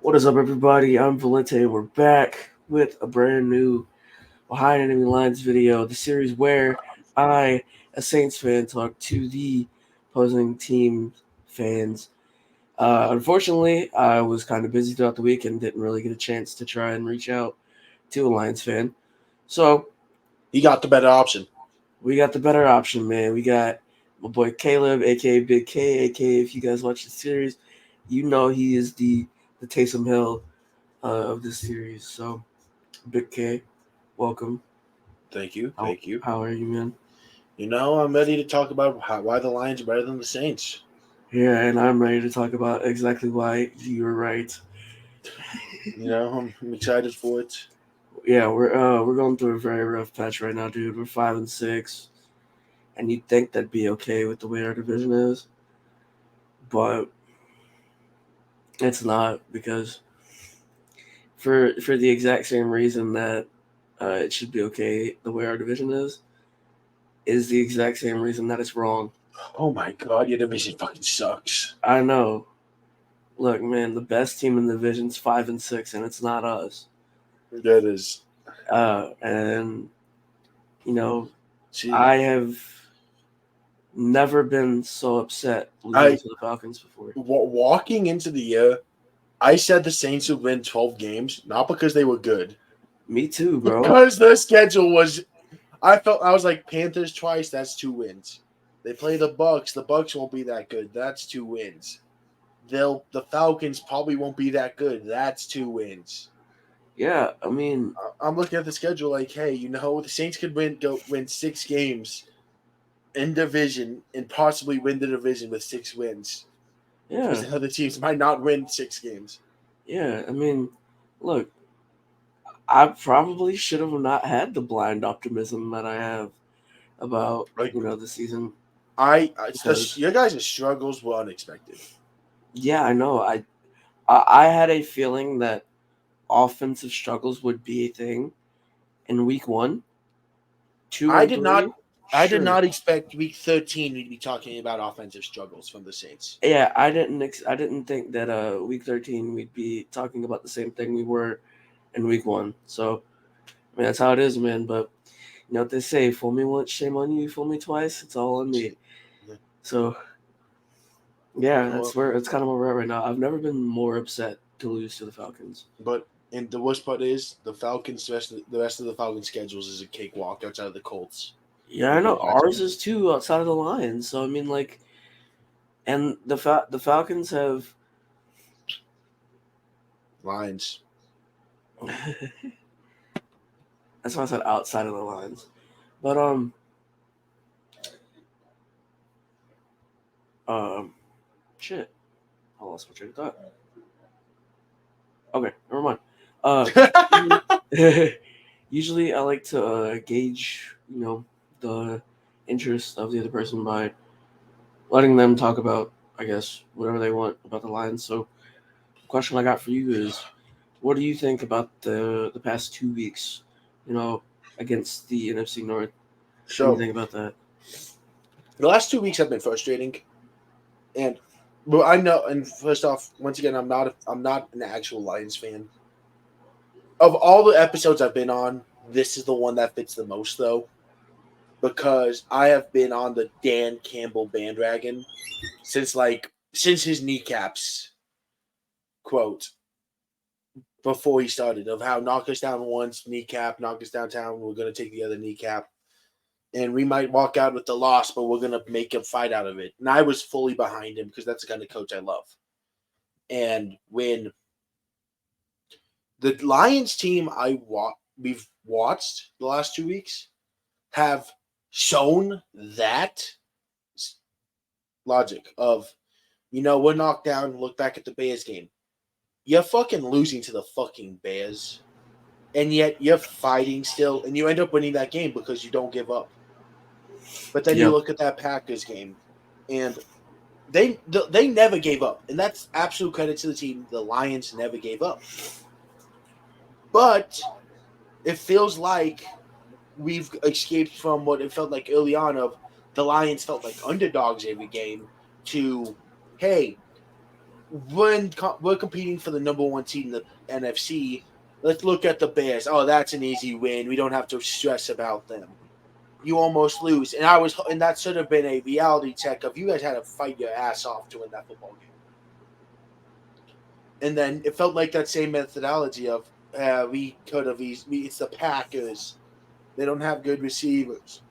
What is up, everybody? I'm Valente. We're back with a brand new Behind Enemy Lines video, the series where I, a Saints fan, talk to the opposing team fans. Unfortunately, I was kind of busy throughout the week and didn't really get a chance to try and reach out to a Lions fan. So He got the better option. we got the better option, man. We got my boy Caleb, aka Big K, aka if you guys watch the series, you know he is the Taysom Hill of this series. So, Big K, welcome. Thank you. How Thank you. how are you, man? I'm ready to talk about why the Lions are better than the Saints. Yeah, and I'm ready to talk about exactly why you're right. I'm excited for it. Yeah, we're going through a very rough patch right now, dude. We're 5-6, and you'd think that'd be okay with the way our division is, but it's not because for the exact same reason that it should be okay the way our division is the exact same reason that it's wrong. Oh my god, your division fucking sucks. I know. Look, man, the best team in the division's 5-6, and it's not us. That is. And you know, See, I have never been so upset losing I to the Falcons before. walking into the year, I said the Saints would win 12 games, not because they were good, Me too, bro. because the schedule was. I was like Panthers twice. That's 2 wins. They play the Bucks. The Bucks won't be that good. That's 2 wins. The Falcons probably won't be that good. That's 2 wins. Yeah, I mean, I'm looking at the schedule like, hey, the Saints could win 6 games in division and possibly win the division with 6 wins because yeah, the other teams might not win 6 games. yeah. I mean, look, I probably should have not had the blind optimism that I have about Like the season because your guys' struggles were unexpected. yeah, I know. I had a feeling that offensive struggles would be a thing in week one, two, I and did three. not. I did Sure. not expect week 13 we'd be talking about offensive struggles from the Saints. Yeah, I didn't think that week 13 we'd be talking about the same thing we were in week 1. So, I mean, that's how it is, man, but you know what they say, fool me once, shame on you, fool me twice, it's all on me. So, yeah, Well, that's kind of where we're at right now. I've never been more upset to lose to the Falcons. but and the worst part is the Falcons. The rest of the Falcons schedules is a cakewalk outside of the Colts. Yeah, I Who know beat Patrick ours is too outside of the Lions. So I mean, like, and the Falcons have Lions. that's why I said outside of the lines. But um shit. I lost my train of thought. Okay, never mind. Uh, usually I like to gauge, the interest of the other person by letting them talk about, I guess, whatever they want about the Lions. So, the question I got for you is, what do you think about the past 2 weeks? You know, against the NFC North. What do you So think about that? the last 2 weeks have been frustrating, and but I know. And first off, once again, I'm not an actual Lions fan. Of all the episodes I've been on, this is the one that fits the most, though, because I have been on the Dan Campbell bandwagon since his kneecaps quote before he started of how knock us down once kneecap, knock us downtown. We're gonna take the other kneecap, and we might walk out with the loss, but we're gonna make a fight out of it. And I was fully behind him because that's the kind of coach I love. And when the Lions team we've watched the last 2 weeks have shown that logic of, we're knocked down. Look back at the Bears game. You're fucking losing to the fucking Bears, and yet you're fighting still, and you end up winning that game because you don't give up. But then you Yeah, look at that Packers game, and they never gave up, and that's absolute credit to the team. The Lions never gave up, but it feels like we've escaped from what it felt like early on of the Lions felt like underdogs every game to, hey, we're competing for the number one seed in the NFC. Let's look at the Bears. Oh, that's an easy win. We don't have to stress about them. You almost lose, and that should have been a reality check of you guys had to fight your ass off to win that football game. And then it felt like that same methodology of we could have. It's the Packers. They don't have good receivers.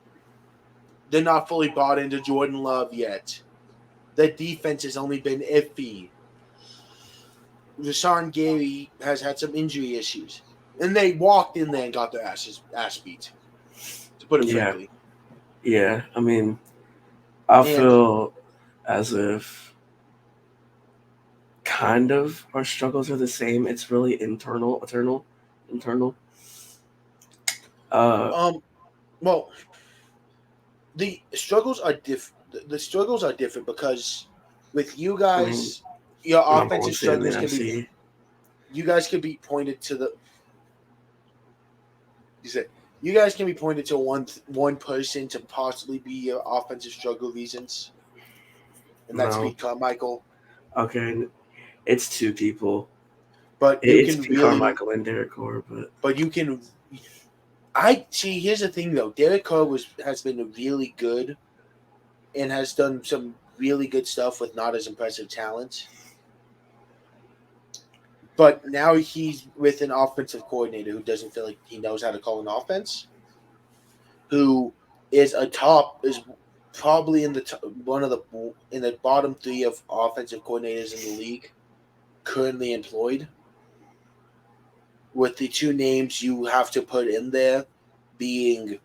They're not fully bought into Jordan Love yet. The defense has only been iffy. Rashawn Gary has had some injury issues. And they walked in there and got their ass beat. To put it frankly. Yeah, I mean, I feel as if kind of our struggles are the same. It's really internal. Well, the struggles are different. The struggles are different because with you guys, your offensive struggles can be. You guys can be pointed to the. You guys can be pointed to one person to possibly be your offensive struggle reasons, and that's Pete Carmichael. Okay, it's two people, but it's Pete Carmichael and Derek Carr. But you can. Here's the thing though. Derek Carr has been really good, and has done some really good stuff with not as impressive talent. But now he's with an offensive coordinator who doesn't feel like he knows how to call an offense. Who is probably in the bottom 3 of offensive coordinators in the league currently employed. With the 2 names you have to put in there being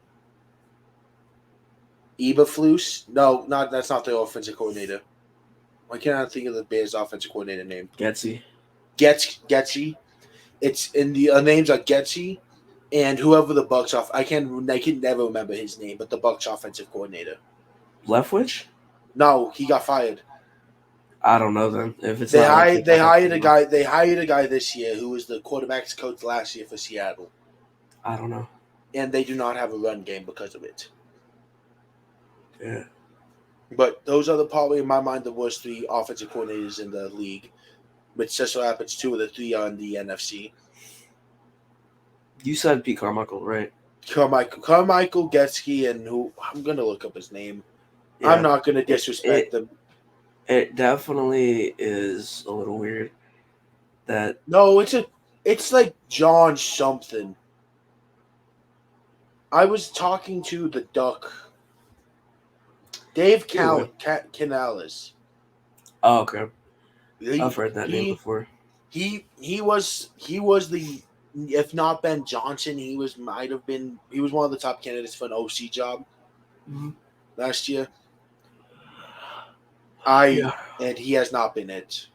Eberflus. No, that's not the offensive coordinator. Why can't I think of the Bears offensive coordinator name? Getsy. It's in the names are Getsy and whoever the Bucs off. I can never remember his name, but the Bucs offensive coordinator. Leftwich? No, he got fired. I don't know then. If it's they hired a guy. They hired a guy this year who was the quarterback's coach last year for Seattle. I don't know. And they do not have a run game because of it. Yeah. But those are probably in my mind the worst 3 offensive coordinators in the league. Which just so happens 2 of the 3 are in the NFC. You said Pete Carmichael, right? Carmichael, Getsky, and who I'm gonna look up his name. Yeah. I'm not gonna disrespect them. It definitely is a little weird. It's like John something. I was talking to the Duck, Dave Canales. Oh, okay. I've heard that name before. He was the, if not Ben Johnson, he was one of the top candidates for an OC job last year. And he has not been it.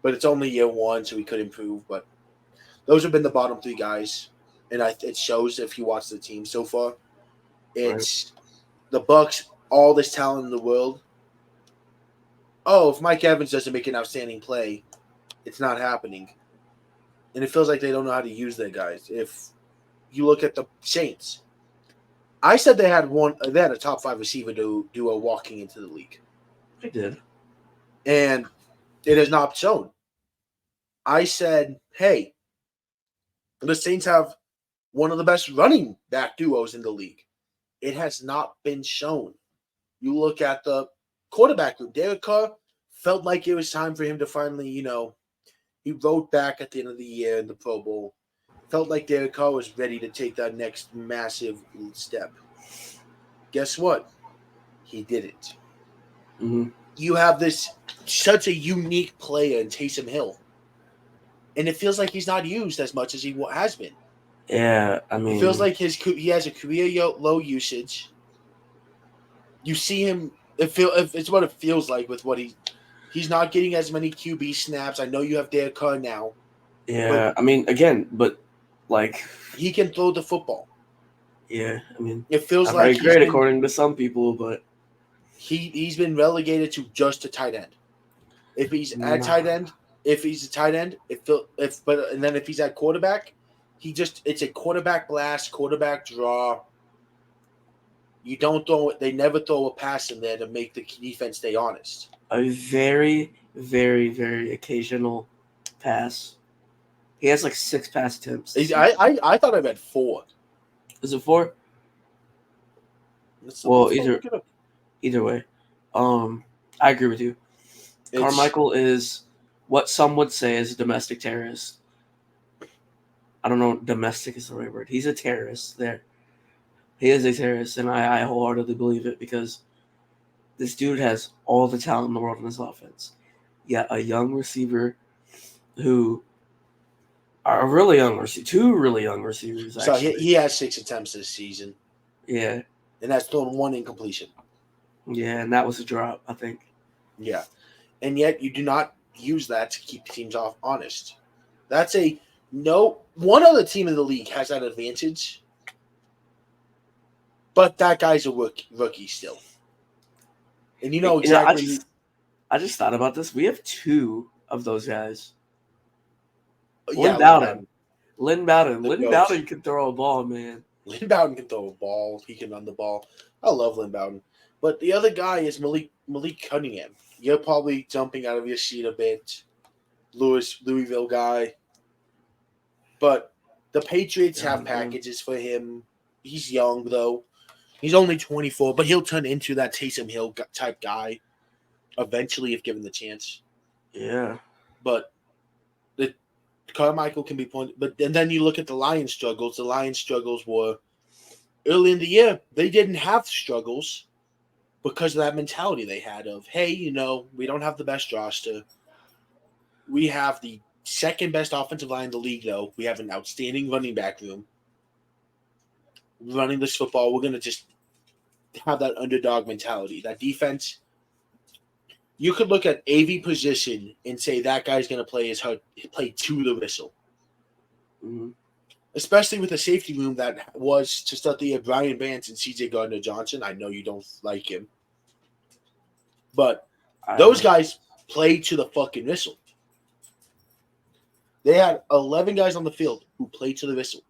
But it's only year 1, so he could improve. But those have been the bottom 3 guys, and it shows if you watch the team so far. It's the Bucs, all this talent in the world. Oh, if Mike Evans doesn't make an outstanding play, it's not happening. And it feels like they don't know how to use their guys. If you look at the Saints, I said they had a top 5 receiver duo walking into the league. They did. And it has not shown. I said, hey, the Saints have one of the best running back duos in the league. It has not been shown. You look at the quarterback group. Derek Carr felt like it was time for him to finally, he wrote back at the end of the year in the Pro Bowl. Felt like Derek Carr was ready to take that next massive step. Guess what? He didn't. Mm-hmm. You have such a unique player in Taysom Hill. And it feels like he's not used as much as he has been. Yeah, I mean... It feels like he has a career low usage. You see him... It's what it feels like with what he's not getting as many QB snaps. I know you have Derek Carr now. Yeah, I mean, again, but like... He can throw the football. Yeah, I mean... It feels not very great according to some people, but... He's been relegated to just a tight end. If he's at tight end, and then if he's at quarterback, it's a quarterback blast, quarterback draw. They never throw a pass in there to make the defense stay honest. A very, very, very occasional pass. He has like 6 pass attempts. I thought I read 4. Is it 4? Let's Well, look it up. either way, I agree with you. Carmichael is what some would say is a domestic terrorist. I don't know. Domestic is the right word. He's a terrorist. There, he is a terrorist, and I wholeheartedly believe it because this dude has all the talent in the world in his offense. Yet a young receiver who are a really young receiver, 2 really young receivers. So Actually, he has 6 attempts this season, yeah, and that's thrown 1 incompletion. yeah, and that was a drop, I think. Yeah, and yet you do not use that to keep teams off honest. That's a no. One other team in the league has that advantage, but that guy's a rookie still, and you know exactly. I just thought about this. We have 2 of those guys. Yeah, Lynn Bowden. Lynn Bowden can throw a ball, man. Lynn Bowden can throw a ball. He can run the ball. I love Lynn Bowden. But the other guy is Malik Cunningham. You're probably jumping out of your seat a bit. Louisville guy. But the Patriots have packages for him. He's young, though. He's only 24, but he'll turn into that Taysom Hill type guy eventually if given the chance. Yeah. But the Carmichael can be pointed. But and then you look at the Lions' struggles. The Lions' struggles were early in the year. They didn't have struggles because of that mentality they had of, hey, you know, we don't have the best roster. We have the second best offensive line in the league, though. We have an outstanding running back room. Running this football, we're going to just have that underdog mentality. That defense, you could look at AV position and say that guy's going to play to the whistle. Mm-hmm. Especially with the safety room that was to start the year, Brian Vance and CJ Gardner-Johnson. I know you don't like him. But those guys play to the fucking whistle. They had 11 guys on the field who played to the whistle.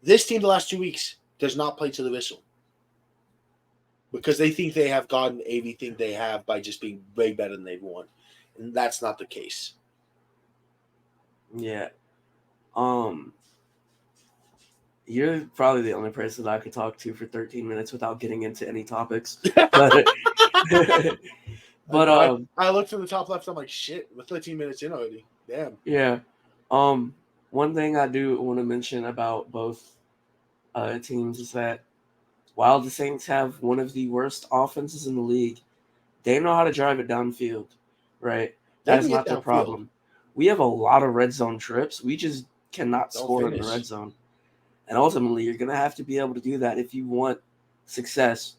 This team the last 2 weeks does not play to the whistle because they think they have gotten everything they have by just being way better than they've won. And that's not the case. Yeah. You're probably the only person that I could talk to for 13 minutes without getting into any topics. But I looked to the top left. I'm like, shit, we're 13 minutes in already. Damn. Yeah. One thing I do want to mention about both teams is that while the Saints have one of the worst offenses in the league, they know how to drive it downfield, right? That's not their problem. We have a lot of red zone trips. We just cannot score in the red zone. And ultimately, you're going to have to be able to do that if you want success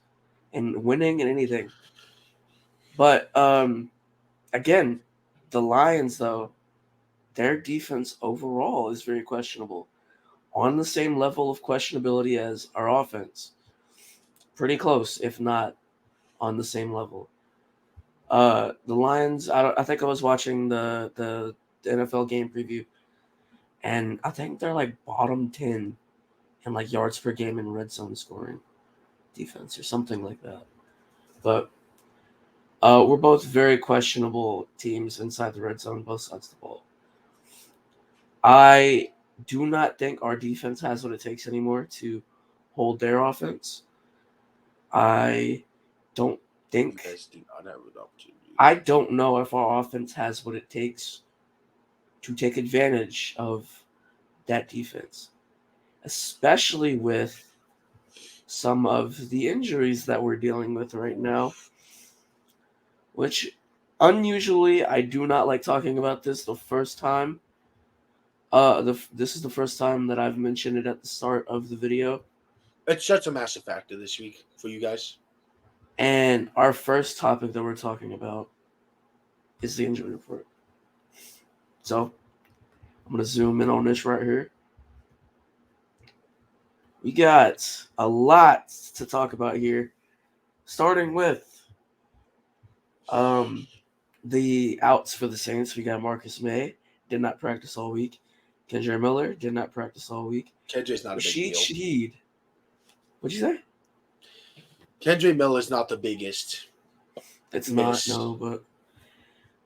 in winning and anything. But, again, the Lions, though, their defense overall is very questionable. On the same level of questionability as our offense. Pretty close, if not on the same level. The Lions, I think I was watching the NFL game preview, and I think they're like bottom 10 in like yards per game in red zone scoring defense or something like that. But we're both very questionable teams inside the red zone, both sides of the ball. I do not think our defense has what it takes anymore to hold their offense. I don't think. I don't know if our offense has what it takes to take advantage of that defense, especially with some of the injuries that we're dealing with right now, which unusually I do not like talking about this the first time. This is the first time that I've mentioned it at the start of the video. It's such a massive factor this week for you guys. And our first topic that we're talking about is the injury report. So I'm going to zoom in on this right here. We got a lot to talk about here, starting with the outs for the Saints. We got Marcus May, did not practice all week. Kendre Miller did not practice all week. Kendre's not a big deal. Shaheed. What'd you say? Kendre Miller is not the biggest. It's not, no, but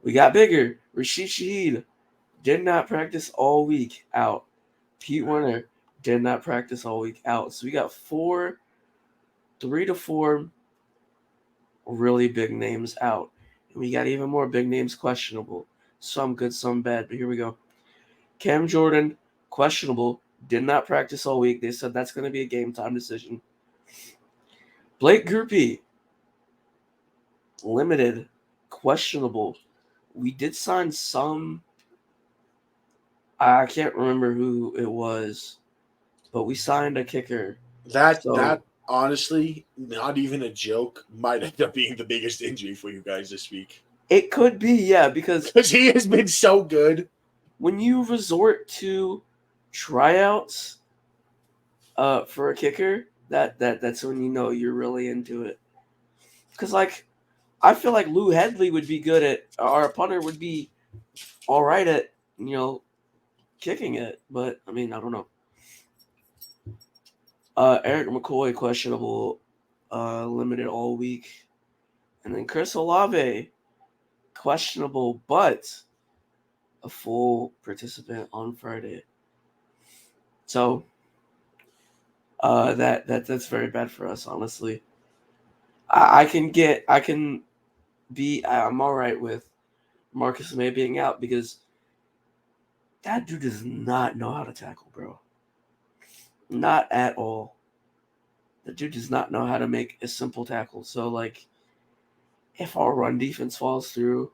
We got bigger. Rashid Shaheed did not practice all week, out. Pete Werner did not practice all week, out. So we got 3 to 4 really big names out. And we got even more big names questionable. Some good, some bad. But here we go. Cam Jordan, questionable. Did not practice all week. They said that's going to be a game time decision. Blake Grupe, limited, questionable. We did sign some. I can't remember who it was, but we signed a kicker. That honestly, not even a joke, might end up being the biggest injury for you guys this week. It could be, yeah, because he has been so good. When you resort to tryouts for a kicker, that's when you know you're really into it. Because I feel like Lou Headley would be good at, our punter would be all right at kicking it, but I mean I don't know. Eric McCoy questionable, limited all week, and then Chris Olave questionable, but a full participant on Friday. So that's very bad for us, honestly. I'm all right with Marcus May being out because that dude does not know how to tackle, bro. Not at all. The dude does not know how to make a simple tackle. So if our run defense falls through,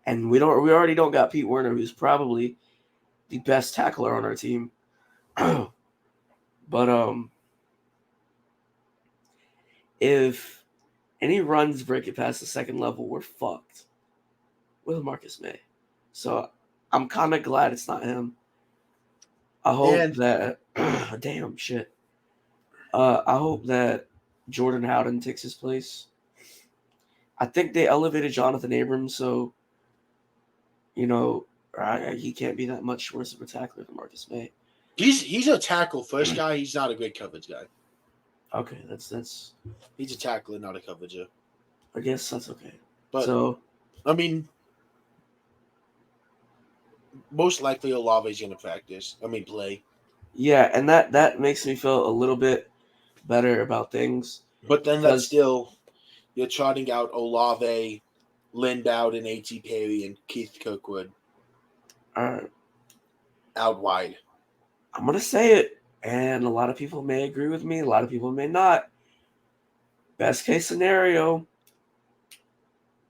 and we already don't got Pete Werner, who's probably the best tackler on our team. But if any runs break it past the second level, we're fucked with Marcus May. So I'm kind of glad it's not him. I hope that damn shit. I hope that Jordan Howden takes his place. I think they elevated Jonathan Abrams, so he can't be that much worse of a tackler than Marcus May. He's a tackle first guy. He's not a great coverage guy. Okay, that's he's a tackler, not a coverager. I guess that's okay. But so I mean, most likely Olave's gonna play. Yeah, and that makes me feel a little bit better about things. But then that's still you're trotting out Olave, Lynn Bowden, A.T. Perry, and Keith Kirkwood. Out wide. I'm gonna say it, and a lot of people may agree with me. A lot of people may not. Best case scenario: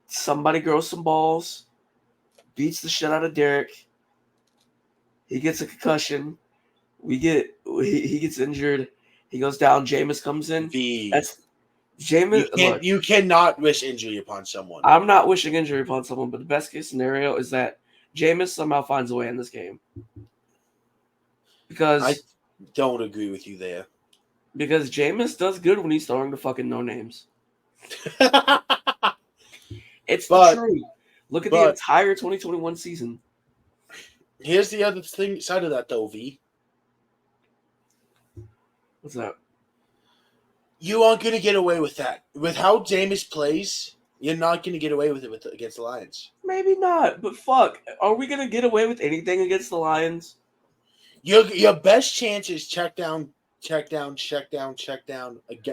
somebody grows some balls, beats the shit out of Derek. He gets a concussion. He gets injured. He goes down. Jameis comes in. That's Jameis. You cannot wish injury upon someone. I'm not wishing injury upon someone, but the best case scenario is that Jameis somehow finds a way in this game. Because I don't agree with you there. Because Jameis does good when he's throwing the fucking no names. It's the truth. Look at the entire 2021 season. Here's the other side of that, though, V. What's that? You aren't going to get away with that. With how Jameis plays, you're not going to get away with it against the Lions. Maybe not, but fuck. Are we going to get away with anything against the Lions? Your best chance is check down again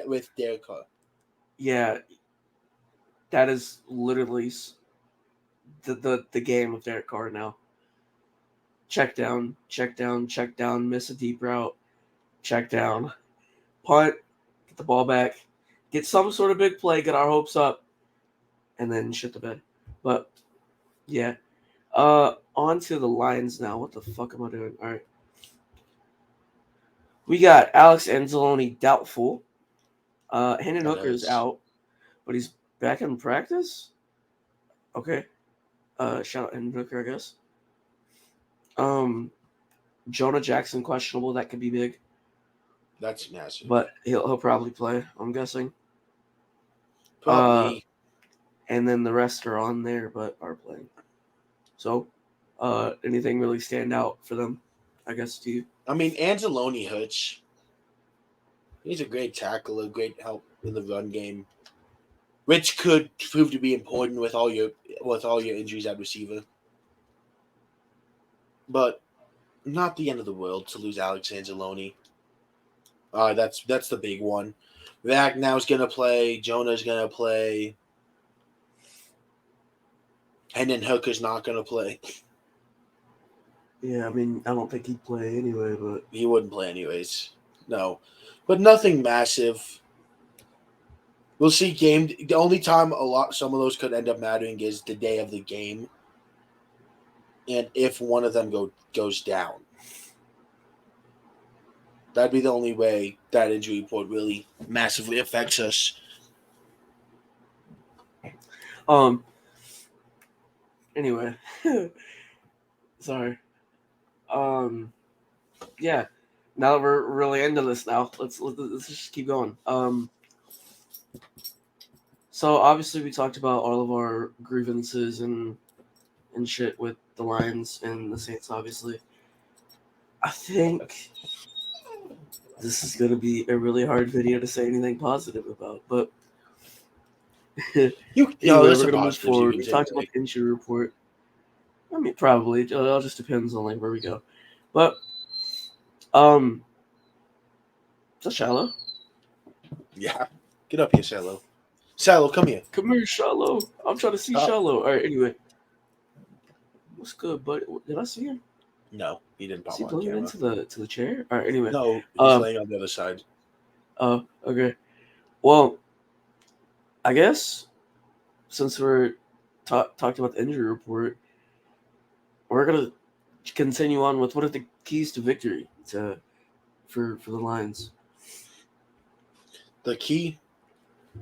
with Derek Carr. Yeah. That is literally the game of Derek Carr now. Check down, miss a deep route, check down, punt, get the ball back, get some sort of big play, get our hopes up, and then shit the bed. But yeah. On to the Lions now. What the fuck am I doing? All right. We got Alex Anzalone doubtful. Hendon Hooker's out, but he's back in practice. Okay. Shout out Hendon Hooker, I guess. Jonah Jackson questionable. That could be big. That's massive. But he'll probably play, I'm guessing. Probably. And then the rest are on there, but are playing. So, anything really stand out for them, I guess, to you? I mean, Anzalone hurts. He's a great tackler, great help in the run game, which could prove to be important with all your with all your injuries at receiver. But not the end of the world to lose Alex Anzalone. That's the big one. Ragnow's gonna play. Jonah's gonna play. Hendon Hooker's not gonna play. Yeah, I mean, I don't think he'd play anyway, but He wouldn't play anyways. No, but nothing massive. We'll see. The only time some of those could end up mattering is the day of the game, and if one of them goes down. That'd be the only way that injury report really massively affects us. Anyway, sorry. Yeah. Now that we're really into this, now let's just keep going. So obviously we talked about all of our grievances and shit with the Lions and the Saints. Obviously, I think this is going to be a really hard video to say anything positive about, but anyway, we're going to move forward. We talked about the injury report. I mean, probably. It all just depends on like where we go. But, is that Shallow? Yeah. Get up here, Shallow. Shallow, come here. Come here, Shallow. I'm trying to see Shallow. All right, anyway. What's good, buddy? Did I see him? No, he didn't pop Is he on blowing camera. into the chair? All right, anyway. No, he's laying on the other side. Oh, okay. Well, I guess since we're talked about the injury report, we're gonna continue on with what are the keys to victory for the Lions. The key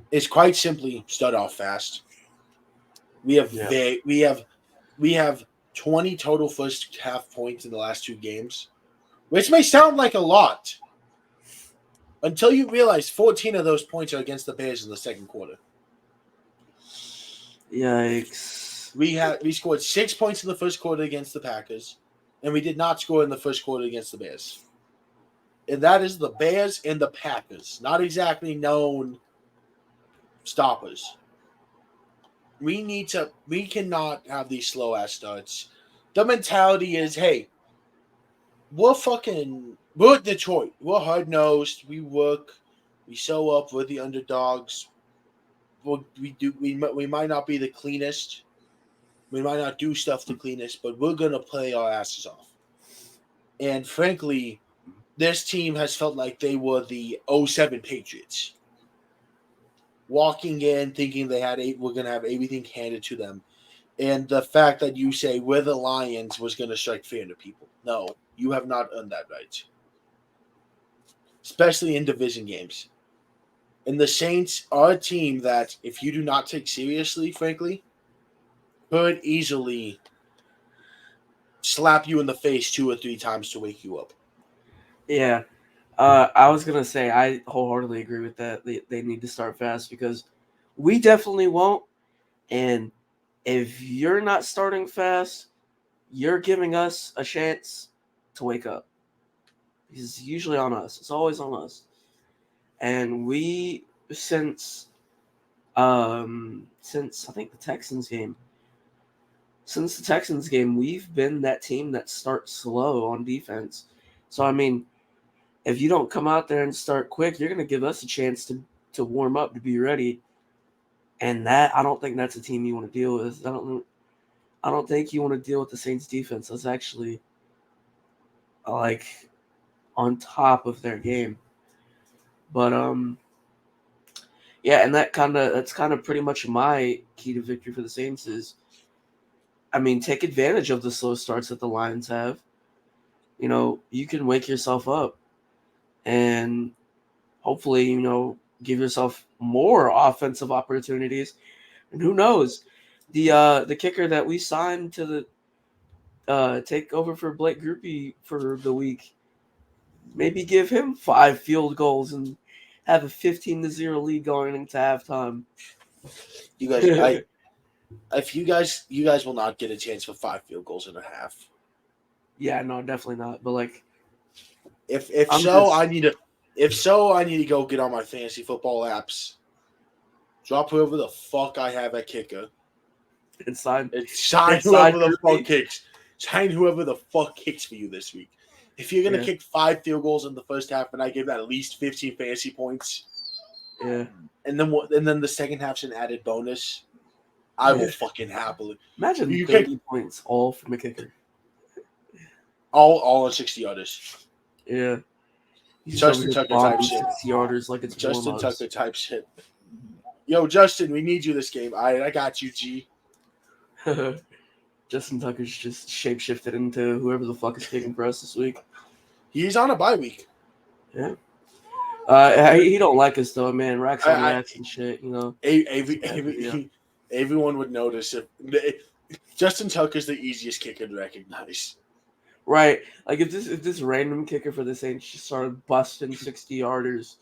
is quite simply start off fast. We have 20 total first half points in the last 2 games, which may sound like a lot until you realize 14 of those points are against the Bears in the second quarter. Yikes. We scored 6 points in the first quarter against the Packers, and we did not score in the first quarter against the Bears. And that is the Bears and the Packers, not exactly known stoppers. We cannot have these slow ass starts. The mentality is, hey, we're Detroit. We're hard nosed. We work. We show up. We're the underdogs. We might not be the cleanest. We might not do stuff the cleanest, but we're gonna play our asses off. And frankly, this team has felt like they were the 07 Patriots. Walking in thinking we're going to have everything handed to them. And the fact that you say we're the Lions was going to strike fear into people. No, you have not earned that right. Especially in division games. And the Saints are a team that, if you do not take seriously, frankly, could easily slap you in the face 2 or 3 times to wake you up. Yeah. I was going to say, I wholeheartedly agree with that. They need to start fast because we definitely won't. And if you're not starting fast, you're giving us a chance to wake up. It's usually on us. It's always on us. And we, since I think the Texans game, we've been that team that starts slow on defense. So, I mean, if you don't come out there and start quick, you're going to give us a chance to warm up, to be ready. And that, I don't think that's a team you want to deal with. I don't think you want to deal with the Saints defense. That's actually like on top of their game. But yeah, and that's kind of pretty much my key to victory for the Saints is, I mean, take advantage of the slow starts that the Lions have. You know, you can wake yourself up and hopefully, you know, give yourself more offensive opportunities. And who knows, the kicker that we signed to the take over for Blake Grupe for the week, maybe give him 5 field goals and have a 15-0 lead going into halftime. You guys will not get a chance for 5 field goals in a half. Yeah, no, definitely not. But like, if I need to go get on my fantasy football apps, drop whoever the fuck I have at kicker, It's signed. Sign It's signed whoever the fuck Ruby. kicks. Sign whoever the fuck kicks for you this week. If you're gonna Yeah. kick 5 field goals in the first half, and I give that at least 15 fantasy points, Yeah. and then the second half's an added bonus, I will fucking happily. Imagine You 30 points all from a kicker. All on 60-yarders. Yeah. He's Justin over here Tucker type bombing shit. 60-yarders like it's Justin warm-ups. Tucker type shit. Yo, Justin, we need you this game. I got you, G. Justin Tucker's just shapeshifted into whoever the fuck is kicking for us this week. He's on a bye week. Yeah. He don't like us though, man. Racks on racks and shit, you know. Everyone would notice if Justin Tucker's the easiest kicker to recognize. Right. Like if this random kicker for the Saints just started busting 60-yarders,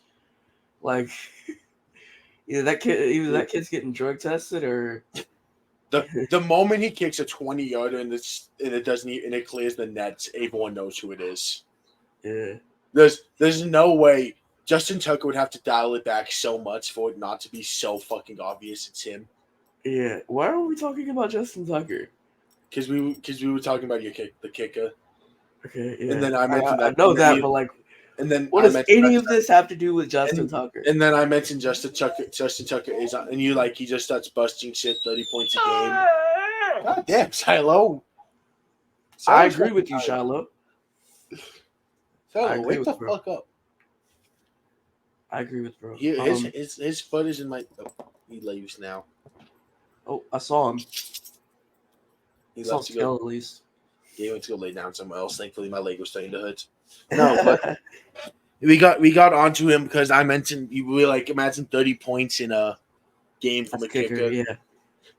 like either that kid's getting drug tested or the moment he kicks a 20-yarder and it clears the nets, everyone knows who it is. Yeah. There's no way Justin Tucker would have to dial it back so much for it not to be so fucking obvious it's him. Yeah. Why are we talking about Justin Tucker? Because we were talking about the kicker. Okay, yeah. And then I mentioned I know that, but like, and then what does any of this have to do with Justin Tucker? And then I mentioned Justin Tucker is on, and he just starts busting shit, 30 points a game. God damn, Shiloh. I agree with you, Shiloh. Shiloh, wake the fuck up. I agree with bro. His foot is in my. Oh, he leaves now. Oh, I saw him. He saw left to go. At least. Yeah, he went to go lay down somewhere else. Thankfully, my leg was starting to hurt. No, but we got onto him because I mentioned you were like imagine 30 points in a game from a kicker. Yeah.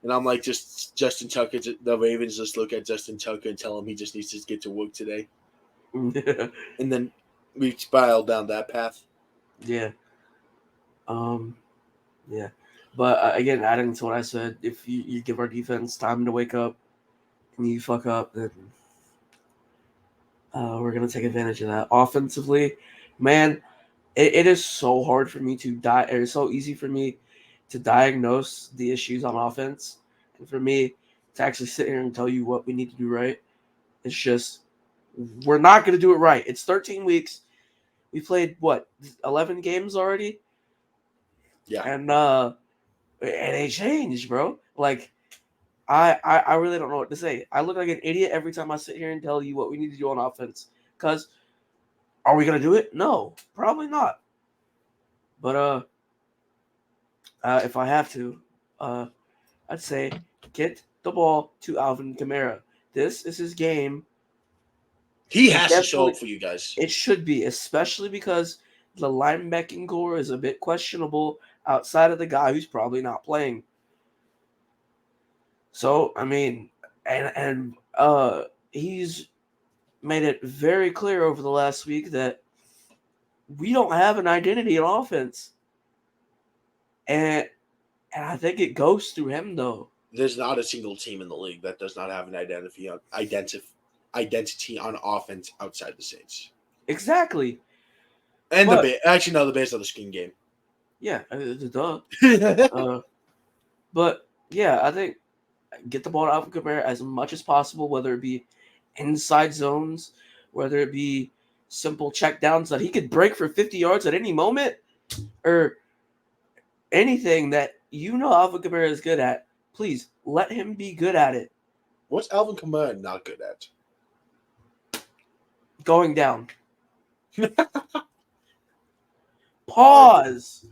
And I'm like, just Justin Tucker. The Ravens just look at Justin Tucker and tell him he just needs to get to work today. Yeah. And then we spiraled down that path. Yeah. Yeah. But again, adding to what I said, if you give our defense time to wake up and you fuck up, then we're going to take advantage of that. Offensively, man, it is so hard for me it's so easy for me to diagnose the issues on offense. And for me to actually sit here and tell you what we need to do right, it's just, we're not going to do it right. It's 13 weeks. We played, 11 games already? Yeah. And it ain't changed, bro. Like, I really don't know what to say. I look like an idiot every time I sit here and tell you what we need to do on offense. Because, are we going to do it? No, probably not. But if I have to, I'd say get the ball to Alvin Kamara. This is his game. He has to show up for you guys. It should be, especially because the linebacking core is a bit questionable outside of the guy who's probably not playing. So, I mean, and he's made it very clear over the last week that we don't have an identity on offense. And I think it goes through him, though. There's not a single team in the league that does not have an identity on offense outside the Saints. Exactly. And the Bears are the screen game. Yeah, duh. But yeah, I think get the ball to Alvin Kamara as much as possible, whether it be inside zones, whether it be simple check downs that he could break for 50 yards at any moment, or anything that Alvin Kamara is good at. Please let him be good at it. What's Alvin Kamara not good at? Going down. Pause.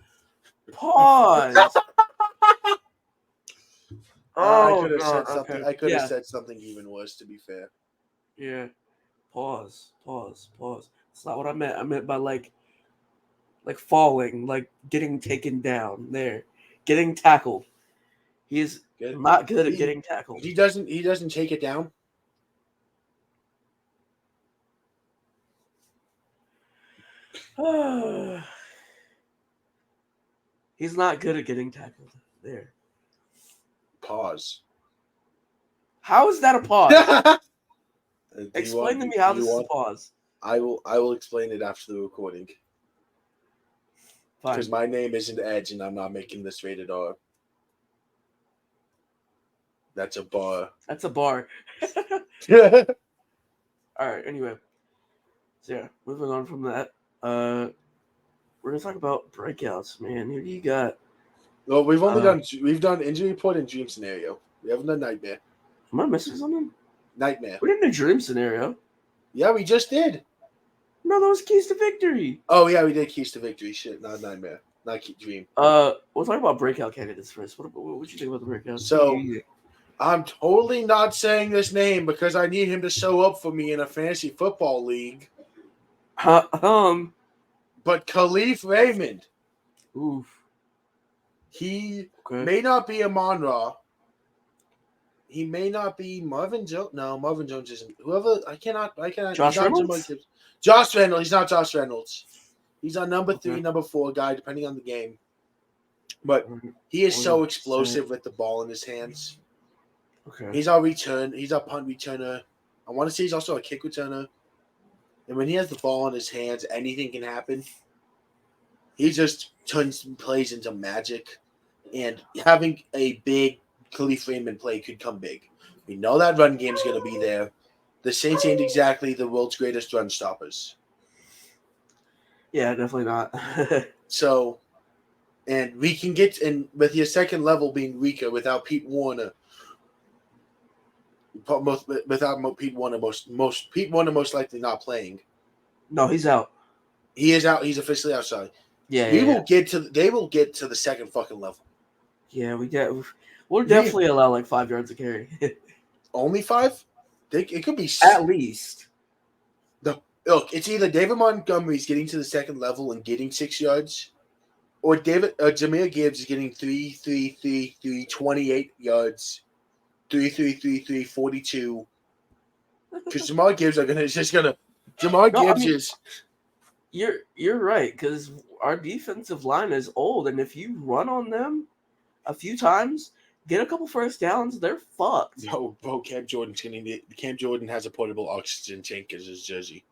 I could have said something. Okay. I could have said something even worse. To be fair. Yeah. Pause. It's not what I meant. I meant by like falling, like getting taken down. There, getting tackled. He's not good at getting tackled. He doesn't take it down. He's not good at getting tackled. There. Pause. How is that a pause? Explain to me how this is a pause. I will explain it after the recording. Because my name isn't Edge and I'm not making this rated R. That's a bar. That's a bar. Well, All right. Anyway, so yeah, moving on from that, we're gonna talk about breakouts, man. Who do you got? we've done injury report and dream scenario. We haven't done nightmare. Am I missing something? Nightmare. We didn't do dream scenario. Yeah, we just did. No, that was keys to victory. Oh yeah, we did keys to victory. Shit, not nightmare, not dream. We'll talk about breakout candidates first. What you think about the breakouts? So I'm totally not saying this name because I need him to show up for me in a fantasy football league. But Khalif Raymond. Oof. He may not be Amon-Ra. He may not be Marvin Jones. No, Marvin Jones isn't. Whoever I cannot. Josh Reynolds. Josh Reynolds. He's not Josh Reynolds. He's on number 3, Okay. number 4 guy, depending on the game. But he is so explosive with the ball in his hands. Okay. He's our return. He's our punt returner. I want to say he's also a kick returner. And when he has the ball in his hands, anything can happen. He just turns plays into magic. And having a big Khalif Raymond play could come big. We know that run game's going to be there. The Saints ain't exactly the world's greatest run stoppers. Yeah, definitely not. So, and we can get in with your second level being weaker without Pete Warner. Without Pete Warner, Pete Warner most likely not playing. No, he's out. He is out. He's officially outside. Yeah, They will get to the second fucking level. Yeah, we'll definitely allow like 5 yards of carry. Only 5? It could be at least. Look, it's either David Montgomery's getting to the second level and getting 6 yards, or Jahmyr Gibbs is getting 3, 28 yards, 3, 42. Because Jahmyr Gibbs is. You're right, because our defensive line is old, and if you run on them a few times, get a couple first downs, they're fucked. Yo, bro, Cam Jordan has a portable oxygen tank as his jersey.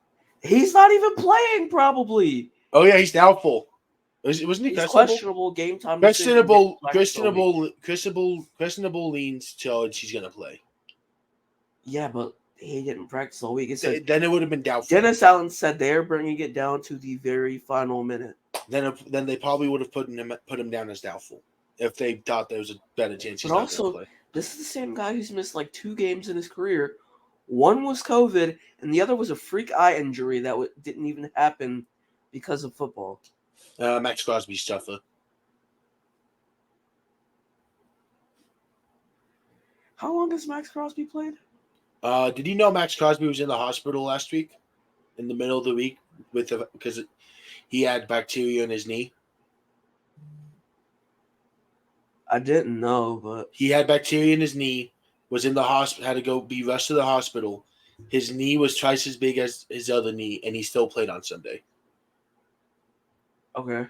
He's not even playing, probably. Oh yeah, he's doubtful. Wasn't he questionable game time? Questionable leans charge. He's gonna play. Yeah, but he didn't practice all week. Then it would have been doubtful. Dennis Allen said they're bringing it down to the very final minute. Then they probably would have put him down as doubtful if they thought there was a better chance he's not going to play. This is the same guy who's missed like 2 games in his career. One was COVID, and the other was a freak eye injury that didn't even happen because of football. Max Crosby's tougher. How long has Max Crosby played? Did you know Max Crosby was in the hospital last week, in the middle of the week, because he had bacteria in his knee? I didn't know, but he had bacteria in his knee. Was in the hospital. Had to be rushed to the hospital. His knee was twice as big as his other knee, and he still played on Sunday. Okay.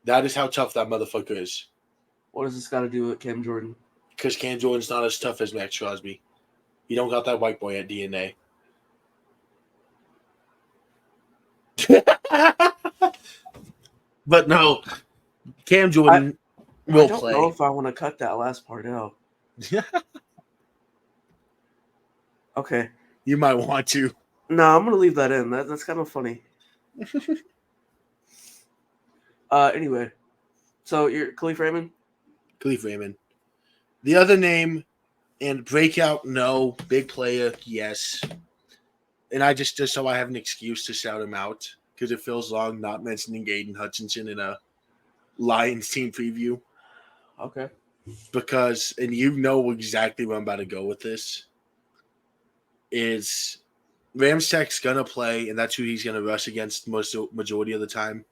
That is how tough that motherfucker is. What does this got to do with Cam Jordan? Because Cam Jordan's not as tough as Max Crosby. You don't got that white boy at DNA. But no, Cam Jordan will play. I don't know if I want to cut that last part out. Okay. You might want to. No, I'm going to leave that in. That's kind of funny. Anyway, so you're Khalif Raymond? Khalif Raymond. The other name and breakout, no. Big player, yes. And I just so I have an excuse to shout him out because it feels long not mentioning Aiden Hutchinson in a Lions team preview. Okay. Because, and you know exactly where I'm about to go with this, is Ramczak's going to play, and that's who he's going to rush against majority of the time.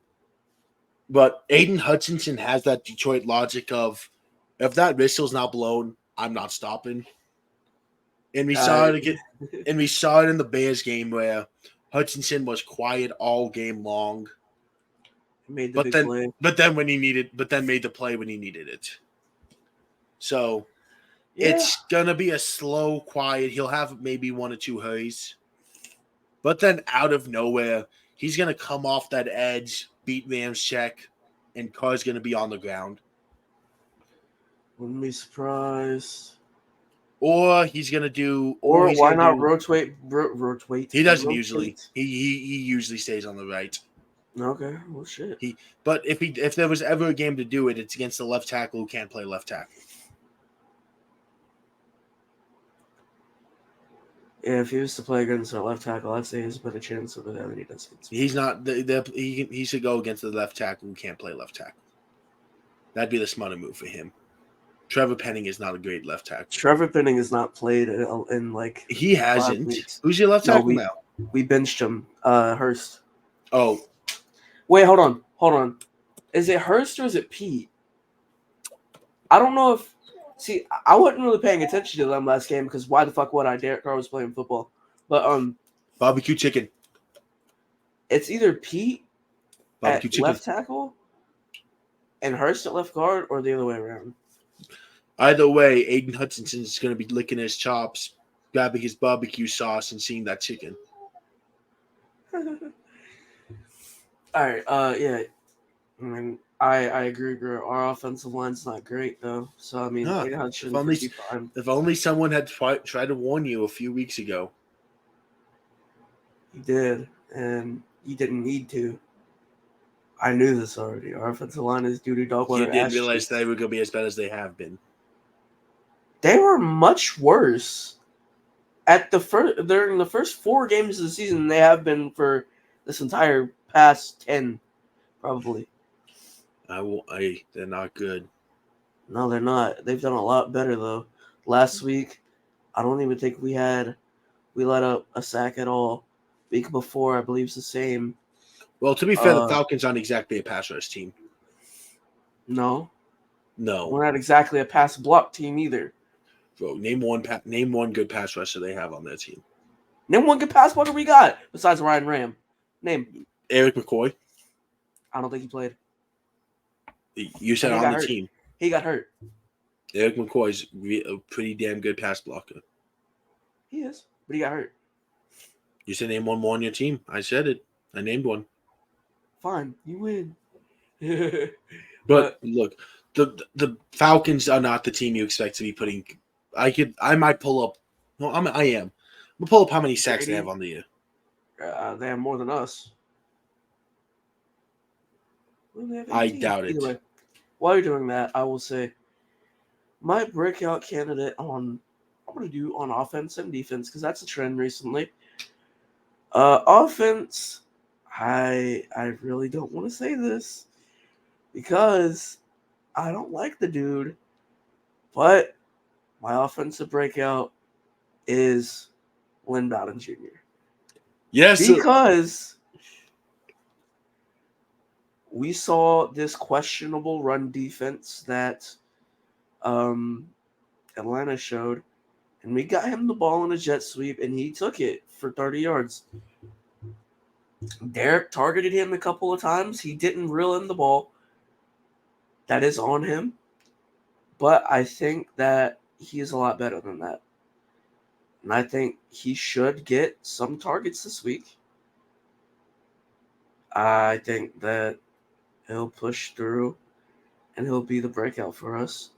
But Aiden Hutchinson has that Detroit logic of, if that whistle's not blown, I'm not stopping. And we saw it again, and we saw it in the Bears game where Hutchinson was quiet all game long. Made the big play. But then made the play when he needed it. So it's gonna be a slow, quiet. He'll have maybe 1 or 2 hurries. But then out of nowhere, he's gonna come off that edge, beat Ramczyk, and Carr's gonna be on the ground. Wouldn't be surprised. Or he's gonna do. Or he's why gonna not do, rotate? He doesn't usually. Rotate. He usually stays on the right. Okay, well, shit. But if there was ever a game to do it, it's against the left tackle who can't play left tackle. Yeah, if he was to play against our left tackle, I'd say he has a better chance of it than he does against. He's not. He should go against the left tackle who can't play left tackle. That'd be the smarter move for him. Trevor Penning is not a great left tackle. Trevor Penning has not played in like He 5 hasn't. weeks. Who's your left No, tackle now? We benched him. Hurst. Oh, Wait, hold on. Is it Hurst or is it Pete? I don't know if. See, I wasn't really paying attention to them last game because why the fuck would I? Derek Carr was playing football, but barbecue chicken. it's either Pete Barbecue at chicken. left tackle and Hurst at left guard, or the other way around. Either way, Aiden Hutchinson's going to be licking his chops, grabbing his barbecue sauce, and seeing that chicken. All right. Yeah. I mean, I agree, bro. Our offensive line's not great though. So I mean, Huh. Aiden Hutchinson could be fine. If only someone had tried to warn you a few weeks ago. He did, and he didn't need to. I knew this already. Our offensive line is doo-doo dog water. You didn't realize they were going to be as bad as they have been. They were much worse at during the first 4 games of the season. They have been for this entire past 10, probably. They're not good. No, they're not. They've done a lot better though. Last week, I don't even think we let up a sack at all. Week before, I believe it's the same. Well, to be fair, the Falcons aren't exactly a pass rush team. No, No, we're not exactly a pass block team either. Bro, name one good pass rusher they have on their team. Name one good pass blocker we got besides Ryan Ram. Name Eric McCoy. I don't think he played. You said on the team. He got hurt. Eric McCoy's a pretty damn good pass blocker. He is, but he got hurt. You said name one more on your team. I said it. I named one. Fine, you win. But look, the Falcons are not the team you expect to be putting. I might pull up. No, I am. We'll pull up how many sacks they have on the year. They have more than us. I doubt it. Way, while you're doing that, I will say my breakout candidate I'm going to do on offense and defense because that's a trend recently. Offense, I really don't want to say this because I don't like the dude, but my offensive breakout is Lynn Bowden Jr. Yes, because we saw this questionable run defense that Atlanta showed, and we got him the ball in a jet sweep, and he took it for 30 yards. Derek targeted him a couple of times. He didn't reel in the ball. That is on him. But I think that he is a lot better than that. And I think he should get some targets this week. I think that he'll push through and he'll be the breakout for us.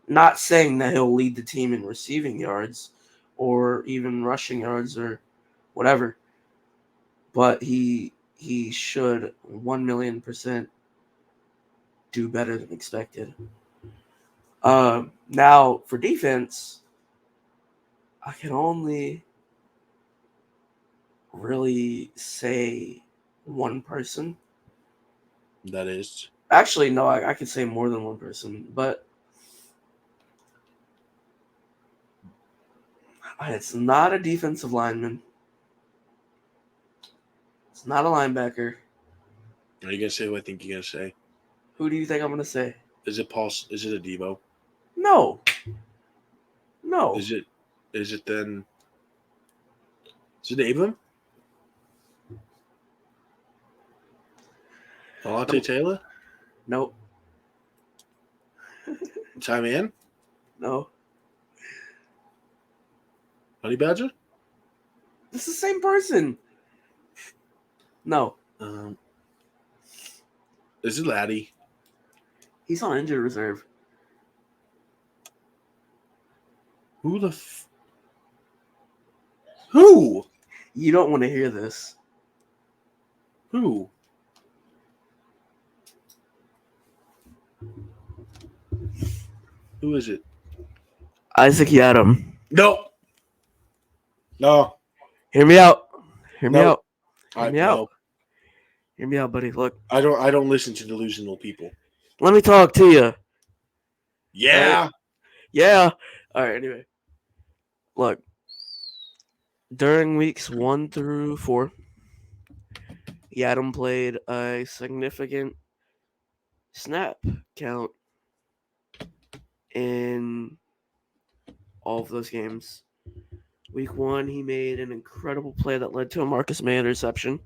Not saying that he'll lead the team in receiving yards or even rushing yards or whatever, but he should 1,000,000% do better than expected. Now for defense, I can only really say one person. That is. Actually, no, I could say more than one person, but it's not a defensive lineman. It's not a linebacker. Are you gonna say what I think you're gonna say? Who do you think I'm gonna say? Is it Paul? Is it a Devo? No. Is it then? Is it Abram? Alante Taylor? Nope. Ty Man? No. Honey Badger? It's the same person. No. Is it Laddie? He's on injured reserve. Who the Who? You don't want to hear this. Who? Who is it? Isaac Yadam. No. No. Hear me out. Hear me No. out. Hear me out. No. Hear me out, buddy. Look, I don't listen to delusional people. let me talk to you. Yeah. Yeah. All right. Anyway, look. During weeks 1 through 4, Yadam played a significant snap count in all of those games. Week 1, he made an incredible play that led to a Marcus May interception.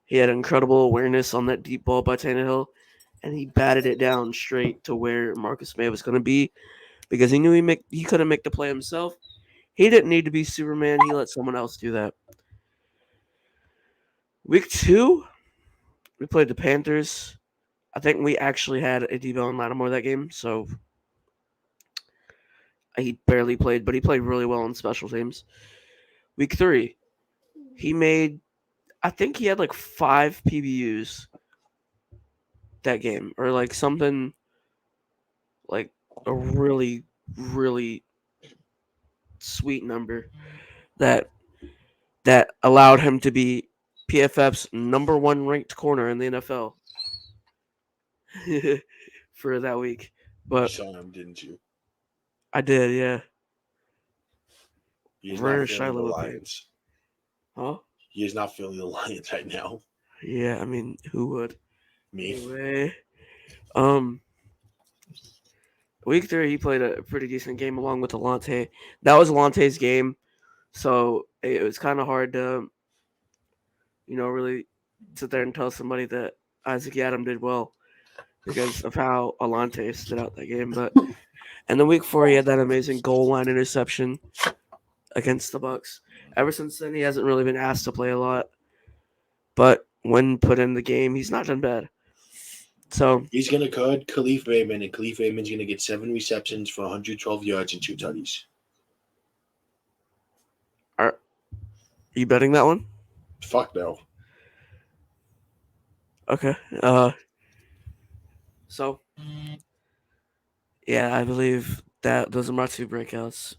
He had incredible awareness on that deep ball by Tannehill, and he batted it down straight to where Marcus May was going to be because he knew he couldn't make the play himself. He didn't need to be Superman. He let someone else do that. Week 2, we played the Panthers. I think we actually had a Deebo and Lattimore that game, so he barely played, but he played really well on special teams. Week 3, I think he had like 5 PBUs that game, or like something like a really, really sweet number that allowed him to be PFF's number 1 ranked corner in the NFL for that week. But You saw him, didn't you? I did, yeah. He's Where not is feeling the Shiloh Lions. Huh? He is not feeling the Lions right now. Yeah, I mean, who would? Me. Anyway, week 3 he played a pretty decent game along with Alante. That was Alante's game, so it was kind of hard to, really sit there and tell somebody that Isaac Yadam did well because of how Alante stood out that game. But and then week 4 he had that amazing goal line interception against the Bucks. Ever since then he hasn't really been asked to play a lot, but when put in the game, he's not done bad. So he's gonna cut Khalif Raymond, and Khalif Raymond's gonna get 7 receptions for 112 yards and 2 tutties. Are you betting that one? Fuck no. Okay. So yeah, I believe that those are my 2 breakouts.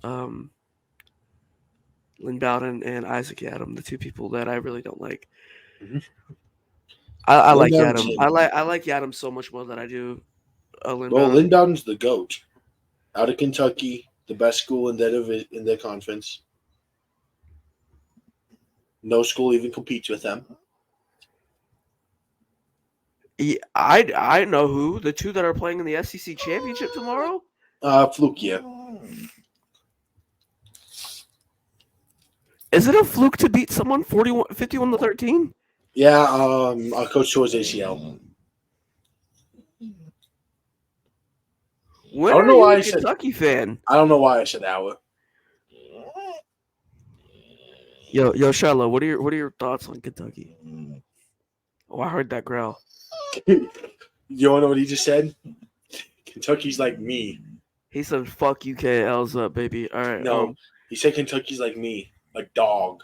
Lynn Bowden and Isaac Yadam, the 2 people that I really don't like. Mm-hmm. I like Yadam. I like Yadam so much more than I do Lynn Bowden. Lynn Bowden's the GOAT. Out of Kentucky, the best school in their conference. No school even competes with them. Yeah, I know who the 2 that are playing in the SEC championship tomorrow. Fluke, yeah. Is it a fluke to beat someone 51-13? Yeah, our coach tore his ACL. When are you a Kentucky fan? I don't know why I said hour. Yo, Shiloh, what are your thoughts on Kentucky? Oh, I heard that growl. You don't know what he just said? Kentucky's like me. He said, "Fuck UK, L's up, baby." All right. No, he said Kentucky's like me, like dog.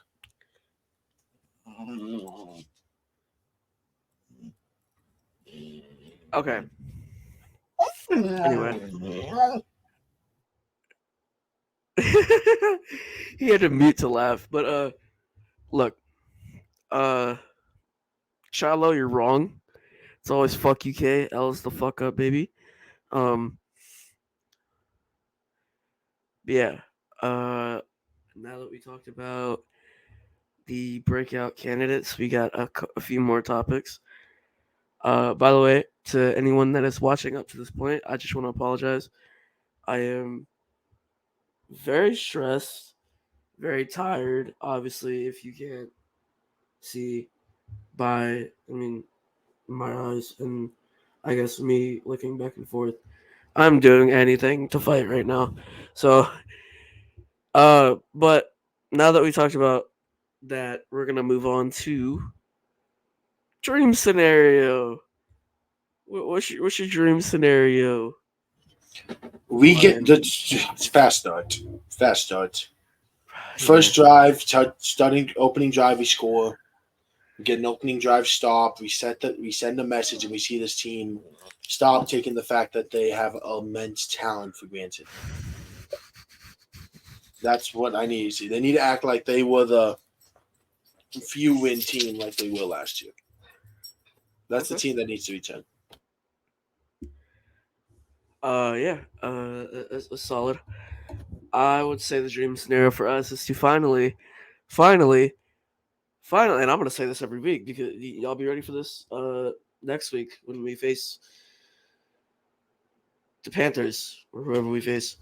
Okay. Anyway. He had to mute to laugh, but look, Shiloh, you're wrong. It's always fuck UK, L's the fuck up, baby. Yeah. Now that we talked about the breakout candidates, we got a few more topics. By the way, to anyone that is watching up to this point, I just want to apologize. I am very stressed, very tired. Obviously, if you can't see by, my eyes and I guess me looking back and forth, I'm doing anything to fight right now. So, but now that we talked about that, we're gonna move on to dream scenario. What's your dream scenario? We get the Miami. fast start. Fast start. Yeah. First drive, opening drive, we score. We get an opening drive stop. We send a message, and we see this team stop taking the fact that they have immense talent for granted. That's what I need to see. They need to act like they were the few win team like they were last year. That's the Okay. team that needs to return. Yeah. It's solid. I would say the dream scenario for us is to finally, and I'm gonna say this every week because y'all be ready for this. Next week when we face the Panthers or whoever we face,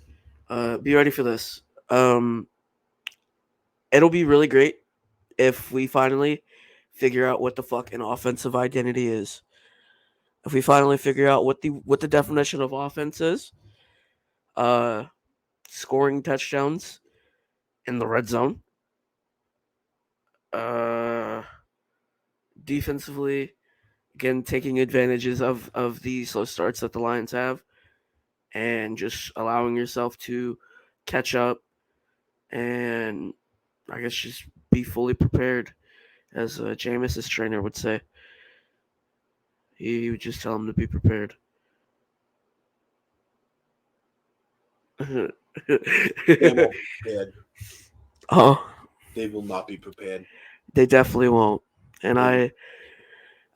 be ready for this. Um, it'll be really great if we finally figure out what the fuck an offensive identity is. If we finally figure out what the definition of offense is, uh, scoring touchdowns in the red zone, uh, defensively, again taking advantages of the slow starts that the Lions have, and just allowing yourself to catch up and I guess just be fully prepared, as Jameis's trainer would say. He would just tell him to be prepared. They won't be prepared. Oh, They will not be prepared. they definitely won't. And They will.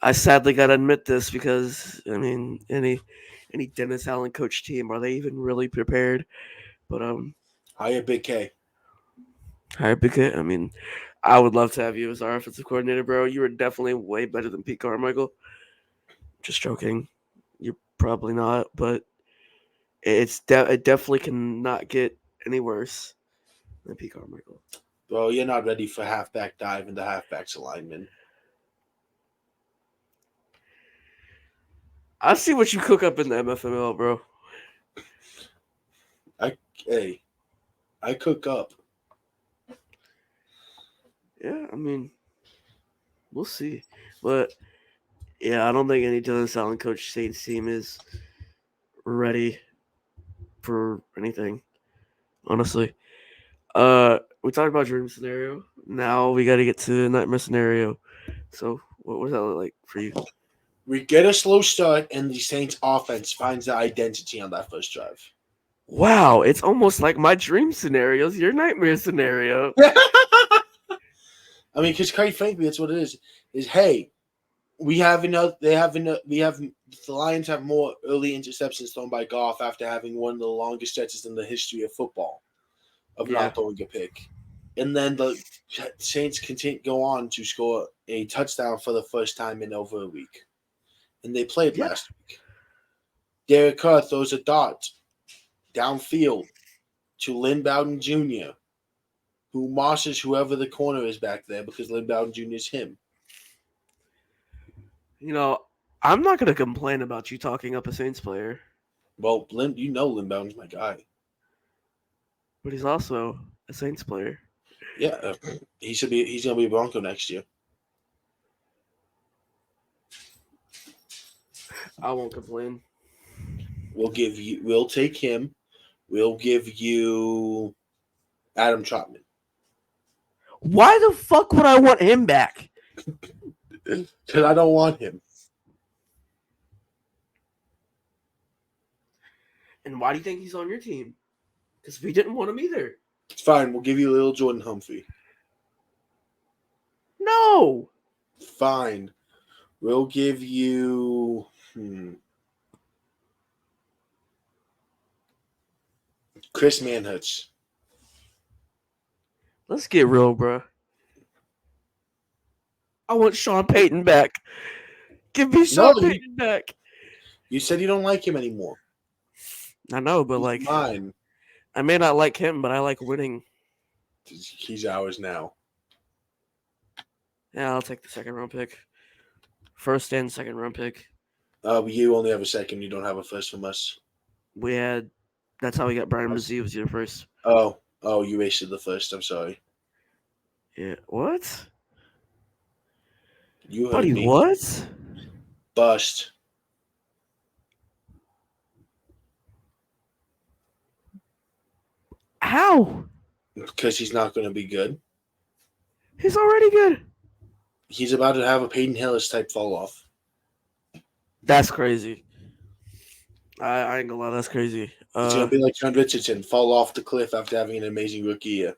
I sadly gotta admit this because I mean any Dennis Allen coach team, are they even really prepared? But Hire Big K. hi Pickett. I mean, I would love to have you as our offensive coordinator, bro. You are definitely way better than Pete Carmichael. Just joking. You're probably not, but it definitely cannot get any worse than Pete Carmichael. Bro, you're not ready for halfback dive into halfback's alignment. I see what you cook up in the MFML, bro. Hey, I cook up. Yeah, I mean, we'll see. But yeah, I don't think any Dennis Allen coach Saints team is ready for anything. Honestly. We talked about dream scenario. Now we got to get to nightmare scenario. So, what does that look like for you? We get a slow start, and the Saints offense finds their identity on that first drive. Wow, it's almost like my dream scenarios, your nightmare scenario. I mean, because quite frankly, that's what it is. Is hey, we have enough. They have enough. We have the Lions have more early interceptions thrown by Goff after having one of the longest stretches in the history of football of Yeah. not throwing a pick, and then the Saints go on to score a touchdown for the first time in over a week, and they played Yeah. last week. Derek Carr throws a dart downfield to Lynn Bowden Jr., who mosses whoever the corner is back there because Lynn Bowden Jr. is him. You know, I'm not going to complain about you talking up a Saints player, Well, Lynn, you know Lynn Bowden's my guy. but he's also a Saints player. Yeah, he's gonna be a Bronco next year. I won't complain. We'll take him. We'll give you Adam Trotman. Why the fuck would I want him back? Because I don't want him. And why do you think he's on your team? Because we didn't want him either. It's fine. We'll give you little Jordan Humphrey. No. Fine. We'll give you. Chris Manhutch. Let's get real, bro. I want Sean Payton back. Give me Sean Payton back. You said you don't like him anymore. I know, but like, mine. I may not like him, but I like winning. He's ours now. Yeah, I'll take the second round pick. First and second round pick. You only have a second. You don't have a first from us. We had. That's how we got Brian Mazzee was your first. Oh, you wasted the first. I'm sorry. Yeah. What? You heard Buddy, me. what? Bust. How? Because he's not going to be good. He's already good. He's about to have a Peyton Hillis type fall off. That's crazy. I ain't gonna lie, that's crazy. It's going to be like John Richardson, fall off the cliff after having an amazing rookie year.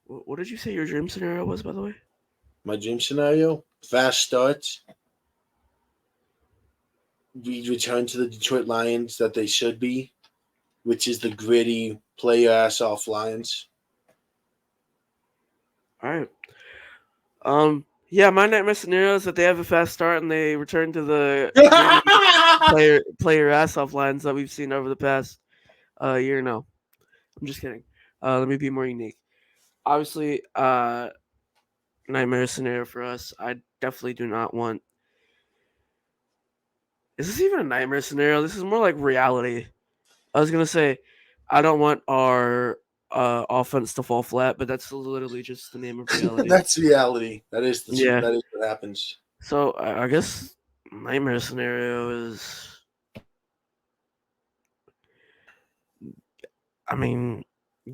What did you say your dream scenario was, by the way? My dream scenario, fast starts. We return to the Detroit Lions that they should be, which is the gritty, play your ass off Lions. All right. Yeah, my nightmare scenario is that they have a fast start and they return to the play your ass off lines that we've seen over the past year. No, I'm just kidding. Let me be more unique. Obviously, nightmare scenario for us. I definitely do not want. Is this even a nightmare scenario? This is more like reality. I was gonna say, I don't want our offense to fall flat, but that's literally just the name of reality. That's reality. That is Yeah. that is what happens. So I guess nightmare scenario is. I mean,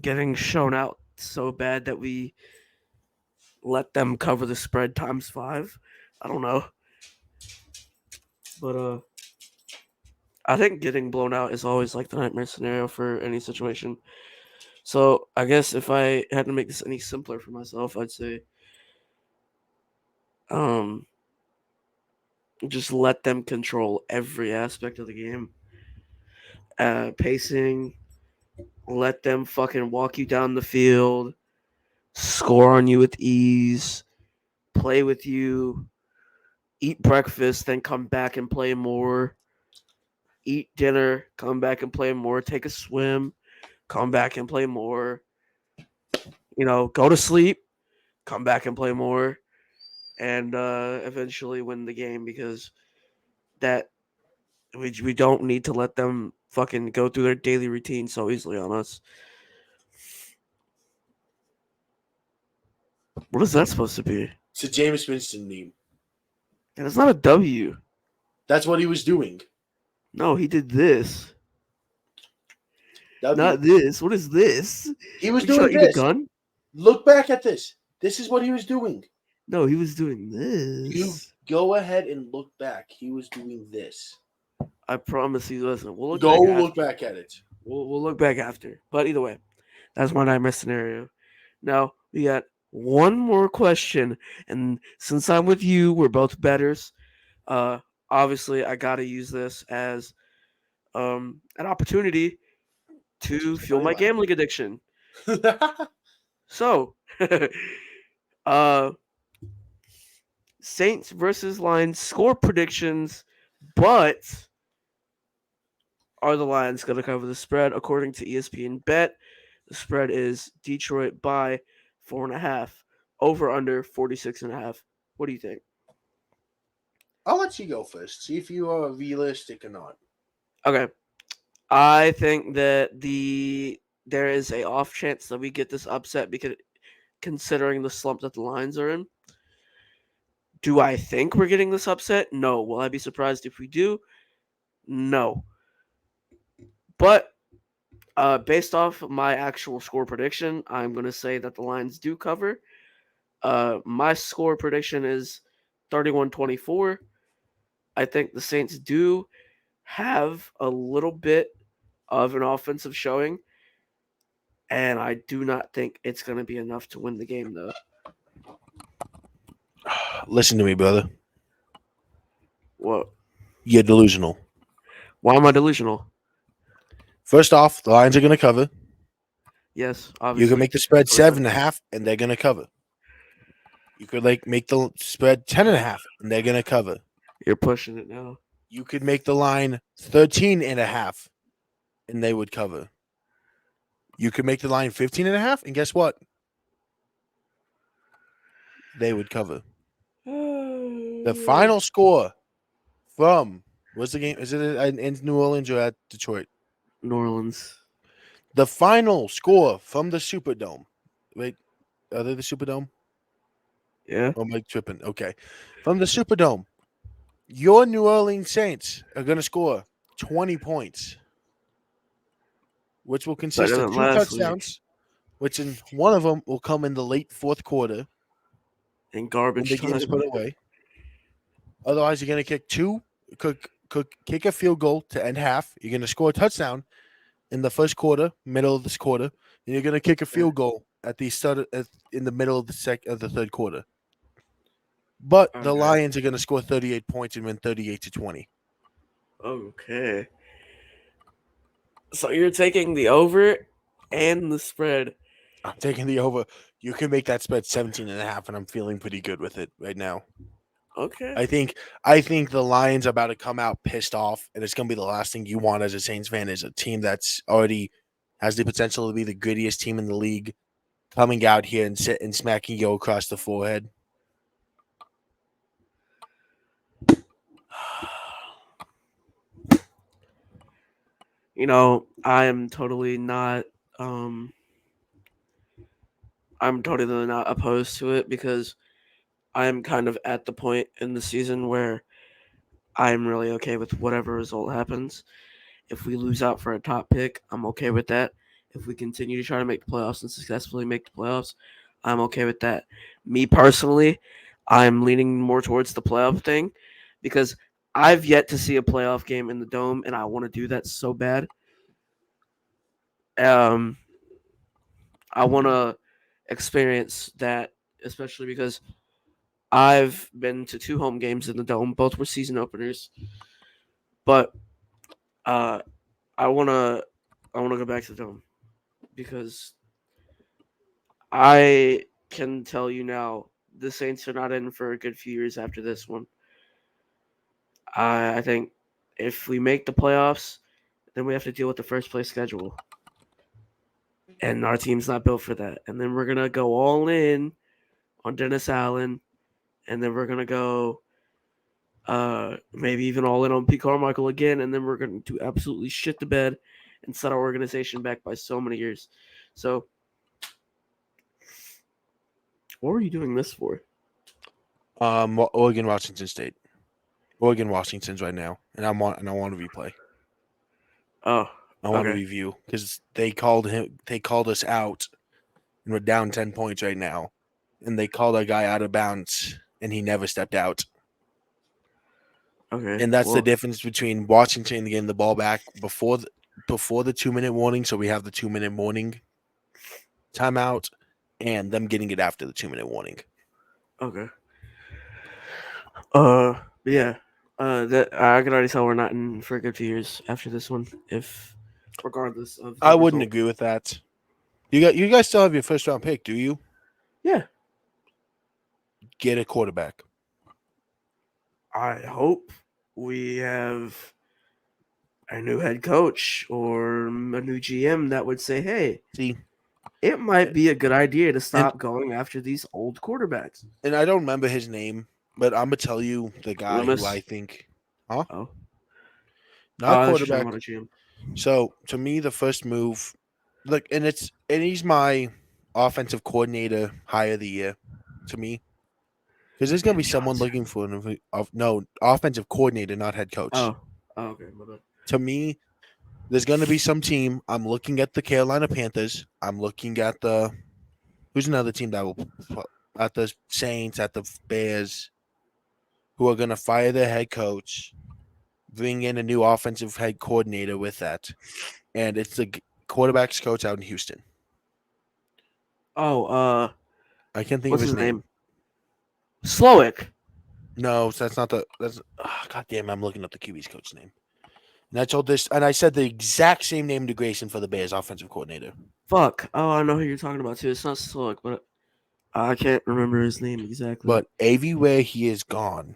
getting shown out so bad that we let them cover the spread times 5. I don't know. But I think getting blown out is always like the nightmare scenario for any situation. So I guess if I had to make this any simpler for myself, I'd say just let them control every aspect of the game. Pacing, let them fucking walk you down the field, score on you with ease, play with you, eat breakfast, then come back and play more, eat dinner, come back and play more, take a swim, come back and play more, go to sleep, come back and play more, and eventually win the game because that we don't need to let them fucking go through their daily routine so easily on us. What is that supposed to be? It's a Jameis Winston meme. And it's not a W. That's what he was doing. No, he did this. W. Not this. What is this? He was You doing trying to eat a this. gun? Look back at this. This is what he was doing. No, he was doing this. You go ahead and look back. He was doing this. I promise he wasn't. We'll look Go back look back at it. We'll look back after. But either way, that's my nightmare scenario. Now we got one more question, and since I'm with you, we're both betters. Obviously, I gotta use this as an opportunity to fuel my gambling addiction. So, Saints versus Lions score predictions, but are the Lions going to cover the spread? According to ESPN Bet, the spread is Detroit by 4.5, over under 46.5. What do you think? I'll let you go first. See if you are realistic or not. Okay. I think that there is a off chance that we get this upset because considering the slump that the Lions are in. Do I think we're getting this upset? No. Will I be surprised if we do? No. But based off my actual score prediction, I'm going to say that the Lions do cover. My score prediction is 31-24. I think the Saints do have a little bit of an offensive showing, and I do not think it's going to be enough to win the game, though. Listen to me, brother. What? You're delusional. Why am I delusional? First off, the Lions are going to cover. Yes, obviously. You can make the spread 7.5, and they're going to cover. You could make the spread 10.5, and they're going to cover. You're pushing it now. You could make the line 13.5, and they would cover. You could make the line 15.5, and guess what? They would cover. The final score from what's the game? Is it in New Orleans or at Detroit? New Orleans. The final score from the Superdome. Wait, are they the Superdome? Yeah. Oh, am I tripping? Okay. From the Superdome, your New Orleans Saints are going to score 20 points. which will consist Better of than 2 last week. touchdowns, which in one of them will come in the late fourth quarter In when garbage the game's time. put away. Otherwise, you're going to kick a field goal to end half. You're going to score a touchdown in the first quarter, middle of this quarter, and you're going to kick a field goal at the start in the middle of the third quarter. But the Okay. Lions are going to score 38 points and win 38-20. Okay. So you're taking the over and the spread. I'm taking the over. You can make that spread 17.5, and I'm feeling pretty good with it right now. Okay. I think the Lions are about to come out pissed off, and it's going to be the last thing you want as a Saints fan is a team that's already has the potential to be the grittiest team in the league coming out here and smacking you across the forehead. You know, I'm totally not opposed to it because I'm kind of at the point in the season where I'm really okay with whatever result happens. If we lose out for a top pick, I'm okay with that. If we continue to try to make the playoffs and successfully make the playoffs, I'm okay with that. Me personally, I'm leaning more towards the playoff thing because I've yet to see a playoff game in the Dome, and I want to do that so bad. I want to experience that, especially because I've been to 2 home games in the Dome. Both were season openers, but uh, I wanna go back to the Dome because I can tell you now the Saints are not in for a good few years after this one. I think if we make the playoffs, then we have to deal with the first place schedule, and our team's not built for that. And then we're gonna go all in on Dennis Allen, and then we're gonna go maybe even all in on Pete Carmichael again, and then we're going to absolutely shit the bed and set our organization back by so many years. So, what were you doing this for? Oregon, Washington State. Oregon, Washington's right now, and I want to replay. Oh, I want to okay. review because they called us out, and we're down 10 points right now, and they called our guy out of bounds, and he never stepped out. Okay. And that's the difference between Washington getting the ball back before the 2-minute warning, so we have the 2-minute warning timeout, and them getting it after the 2-minute warning. Okay. Yeah. That I can already tell we're not in for a good few years after this one. If regardless of, I wouldn't agree with that. You guys still have your first round pick, do you? Yeah. Get a quarterback. I hope we have a new head coach or a new GM that would say, "Hey, See, it might be a good idea to stop going after these old quarterbacks." And I don't remember his name, but I'm gonna tell you the guy Loomis? who I think, huh? Oh, Not that's just quarterback. about a GM. So to me, the first move, look, and he's my offensive coordinator hire of the year, to me, because there's gonna be someone looking for no offensive coordinator, not head coach. Oh, okay, my bad. To me, there's gonna be some team. I'm looking at the Carolina Panthers. I'm looking at who's another team that will at the Saints, at the Bears, who are gonna fire their head coach, bring in a new offensive head coordinator with that, and it's the quarterback's coach out in Houston. Oh, I can't think what's of his name. Slowick. No, that's not the. That's God damn. I'm looking up the QB's coach name. And I told this, and I said the exact same name to Grayson for the Bears offensive coordinator. Fuck. Oh, I know who you're talking about too. It's not Slowick, but I can't remember his name exactly. But everywhere he is gone.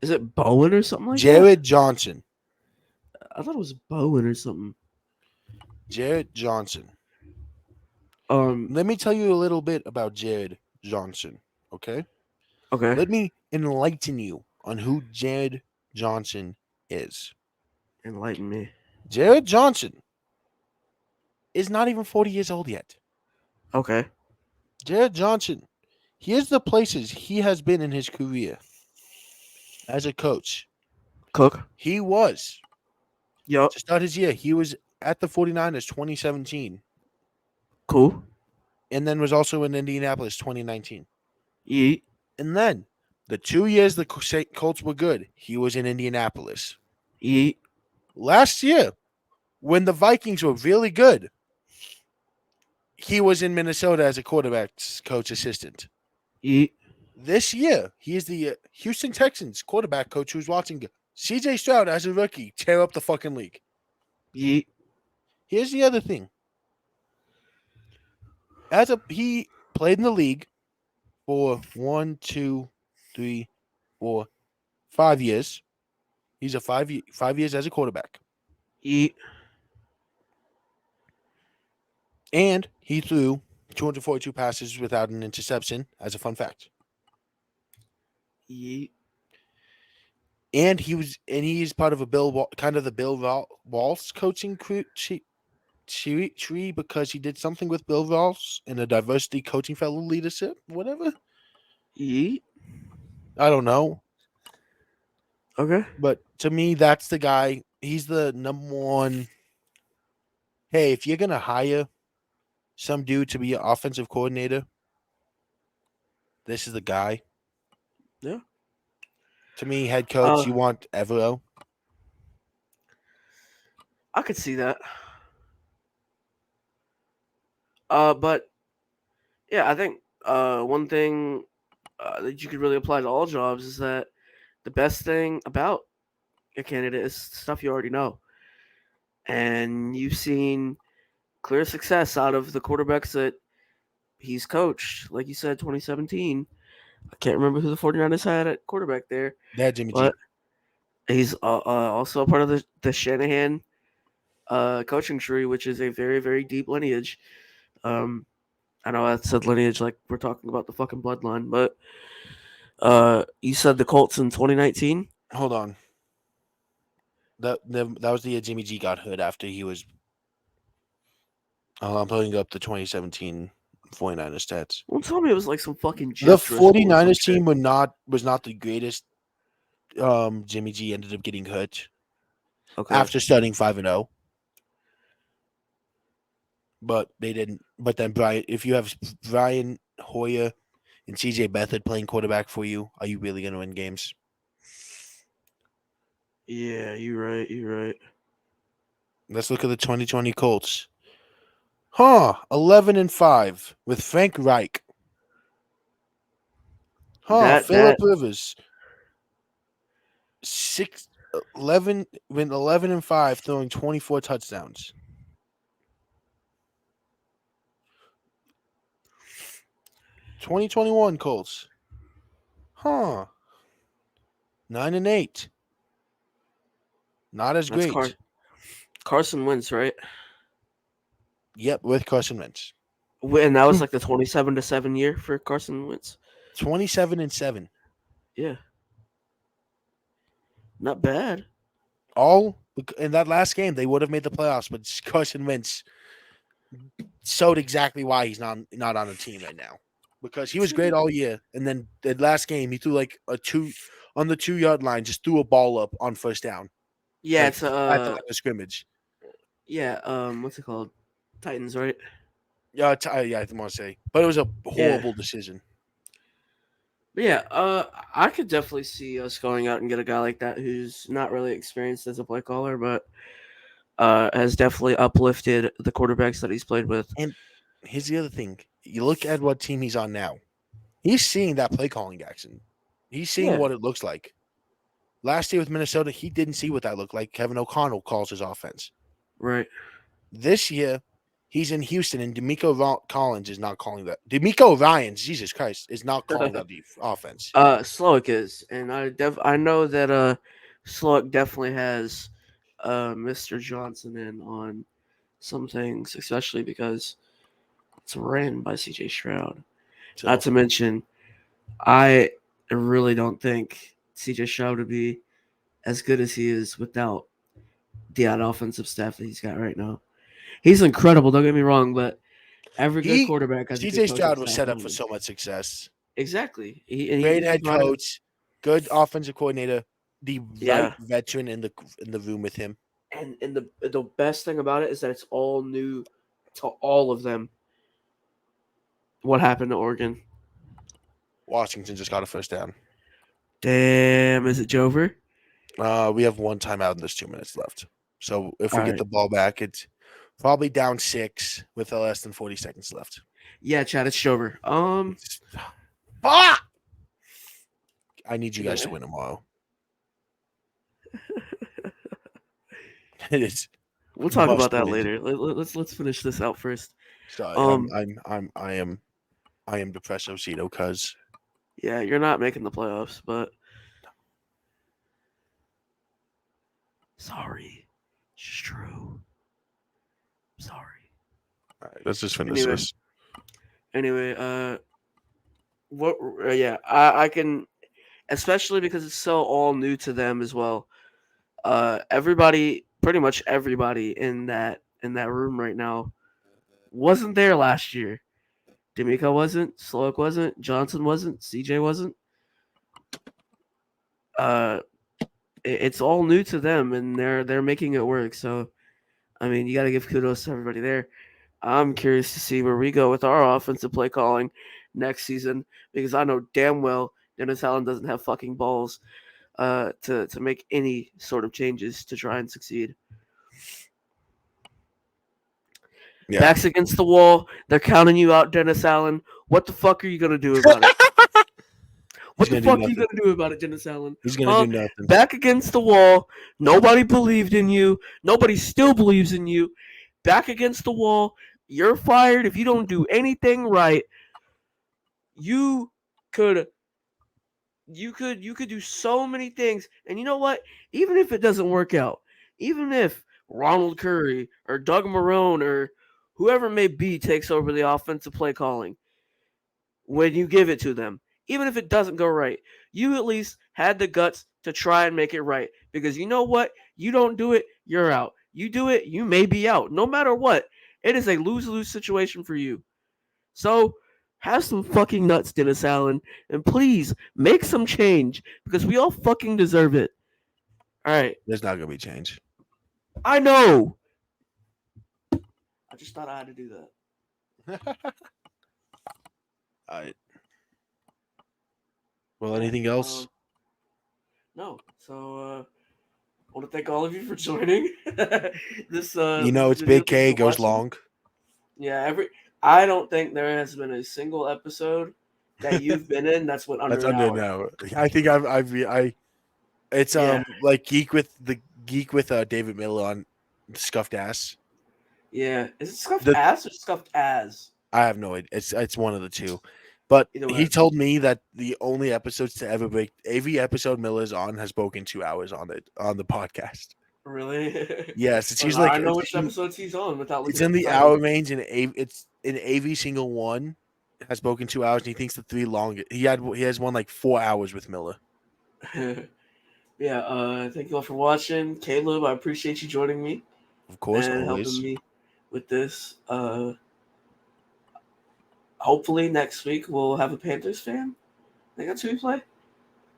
Is it Bowen or something like Jared that? Johnson. I thought it was Bowen or something. Jared Johnson. Let me tell you a little bit about Jared Johnson, okay? Okay. Let me enlighten you on who Jared Johnson is. Enlighten me. Jared Johnson is not even 40 years old yet. Okay. Jared Johnson, here's the places he has been in his career as a coach. Cook. He was. Yup. To start his year, he was at the 49ers 2017, Cool. and then was also in Indianapolis 2019. Yeet. And then the 2 years the Colts were good, he was in Indianapolis. Yeet. Last year, when the Vikings were really good, he was in Minnesota as a quarterback's coach assistant. Yeet. This year, he is the Houston Texans quarterback coach who's watching CJ Stroud as a rookie tear up the fucking league. Yeet. Here's the other thing. He played in the league for 1, 2, 3, 4, 5 years. He's a 5 years as a quarterback. Yeet. And he threw 242 passes without an interception, as a fun fact. Yeet. And he's part of the Bill Walsh coaching tree because he did something with Bill Walsh in a diversity coaching fellow leadership, whatever. Yeet. I don't know. Okay. But to me, that's the guy. He's the number one. Hey, if you're going to hire some dude to be an offensive coordinator, this is the guy. Yeah. To me, head coach, you want Evero. I could see that. But yeah, I think one thing that you could really apply to all jobs is that the best thing about a candidate is stuff you already know. And you've seen clear success out of the quarterbacks that he's coached. Like you said, 2017. I can't remember who the 49ers had at quarterback there. They had Jimmy G. But he's also a part of the Shanahan coaching tree, which is a very, very deep lineage. I know I said lineage like we're talking about the fucking bloodline, but you said the Colts in 2019? Hold on. That was the year Jimmy G got hurt after he was. I'm pulling up the 2017 49ers stats. Well, tell me it was like some fucking. The 49ers team was not the greatest. Jimmy G ended up getting hurt after starting 5-0. But they didn't. But then if you have Brian Hoyer and CJ Beathard playing quarterback for you, are you really going to win games? Yeah, you're right. You're right. Let's look at the 2020 Colts. 11-5 with Frank Reich. Phillip Rivers. 11-5, throwing 24 touchdowns. '21 Colts. 9-8. Not as great. Carson Wentz, right? Yep, with Carson Wentz. And that was like the 27-7 year for Carson Wentz. 27-7. Yeah. Not bad. All in that last game, they would have made the playoffs, but Carson Wentz showed exactly why he's not on the team right now. Because he was great all year, and then the last game he threw like a 2 on the 2-yard line, just threw a ball up on first down. Yeah, like, it's at the line of scrimmage. Yeah, what's it called? Titans, right? Yeah, I want to say, but it was a horrible decision. But yeah, I could definitely see us going out and get a guy like that who's not really experienced as a play caller, but has definitely uplifted the quarterbacks that he's played with. And here's the other thing: you look at what team he's on now. He's seeing that play calling action. He's seeing what it looks like. Last year with Minnesota, he didn't see what that looked like. Kevin O'Connell calls his offense. Right. This year, he's in Houston, and D'Amico Collins is not calling that. D'Amico Ryans, Jesus Christ, is not calling that the offense. Slowick is, and I know that Slowick definitely has Mr. Johnson in on some things, especially because it's ran by CJ Stroud. So, not to mention, I really don't think CJ Stroud would be as good as he is without the offensive staff that he's got right now. He's incredible, don't get me wrong, but every good quarterback has CJ Stroud was set up for so much success. Exactly. Great head coach, good offensive coordinator, the right veteran in the room with him. And the best thing about it is that it's all new to all of them. What happened to Oregon? Washington just got a first down. Damn, is it Jover? We have one timeout and there's 2 minutes left. So if we All get right. the ball back, it's probably down 6 with less than 40 seconds left. Yeah, Chad, it's Jover. Fuck! I need you guys to win tomorrow. It is. We'll talk Must about that win. later. Let's finish this out first. Sorry, I am depressed, Osito, cuz Yeah, you're not making the playoffs, but sorry, it's true. Sorry. all right, let's just finish Anyway. this. Anyway, what? Yeah, I can, especially because it's so all new to them as well. Everybody, pretty much everybody in that room right now, wasn't there last year. D'Amico wasn't, Sloak wasn't, Johnson wasn't, CJ wasn't. It's all new to them, and they're making it work. So, I mean, you got to give kudos to everybody there. I'm curious to see where we go with our offensive play calling next season because I know damn well Dennis Allen doesn't have fucking balls to make any sort of changes to try and succeed. Yeah. Backs against the wall. They're counting you out, Dennis Allen. What the fuck are you gonna do about it? What the fuck are you gonna do about it, Dennis Allen? He's gonna do nothing. Back against the wall. Nobody believed in you. Nobody still believes in you. Back against the wall. You're fired if you don't do anything right. You could do so many things. And you know what? Even if it doesn't work out, even if Ronald Curry or Doug Marrone or whoever it may be takes over the offensive play calling, when you give it to them, even if it doesn't go right, you at least had the guts to try and make it right. Because you know what? You don't do it, you're out. You do it, you may be out. No matter what, it is a lose-lose situation for you. So have some fucking nuts, Dennis Allen, and please make some change because we all fucking deserve it. All right. There's not gonna be change. I know. I just thought I had to do that. All right. Well, anything else? No. So I want to thank all of you for joining. This It's Big K goes long. Yeah, I don't think there has been a single episode that you've been in that's went under an hour. Now. I think it's like Geek with David Miller on Scuffed Ass. Yeah, is it Scuffed Ass or Scuffed As? I have no idea. It's one of the two. But he told me that the only episodes to ever break every episode Miller's on has broken 2 hours on the podcast. Really? Yes, it's usually I know which episodes he's on without. It's in the hour range, and it's in every single one has broken 2 hours. And he thinks the 3 longest. He has one like 4 hours with Miller. Yeah. Thank you all for watching, Caleb. I appreciate you joining me. Of course, and always. helping me with this. Hopefully next week we'll have a Panthers fan. I think that's who we play.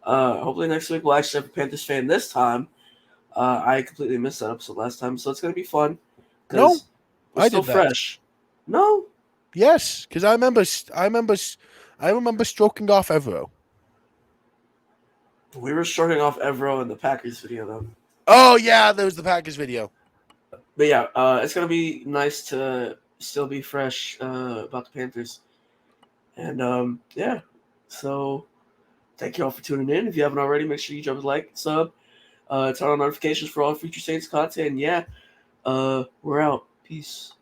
Hopefully next week we'll actually have a Panthers fan this time. I completely missed that episode last time, so it's gonna be fun. No, we're still fresh. No. Yes, because I remember stroking off Evero. We were stroking off Evero in the Packers video, though. Oh yeah, there was the Packers video. But yeah, it's gonna be nice to still be fresh about the Panthers. And yeah, so thank you all for tuning in. If you haven't already, make sure you drop a like, sub, turn on notifications for all future Saints content. And yeah, we're out. Peace.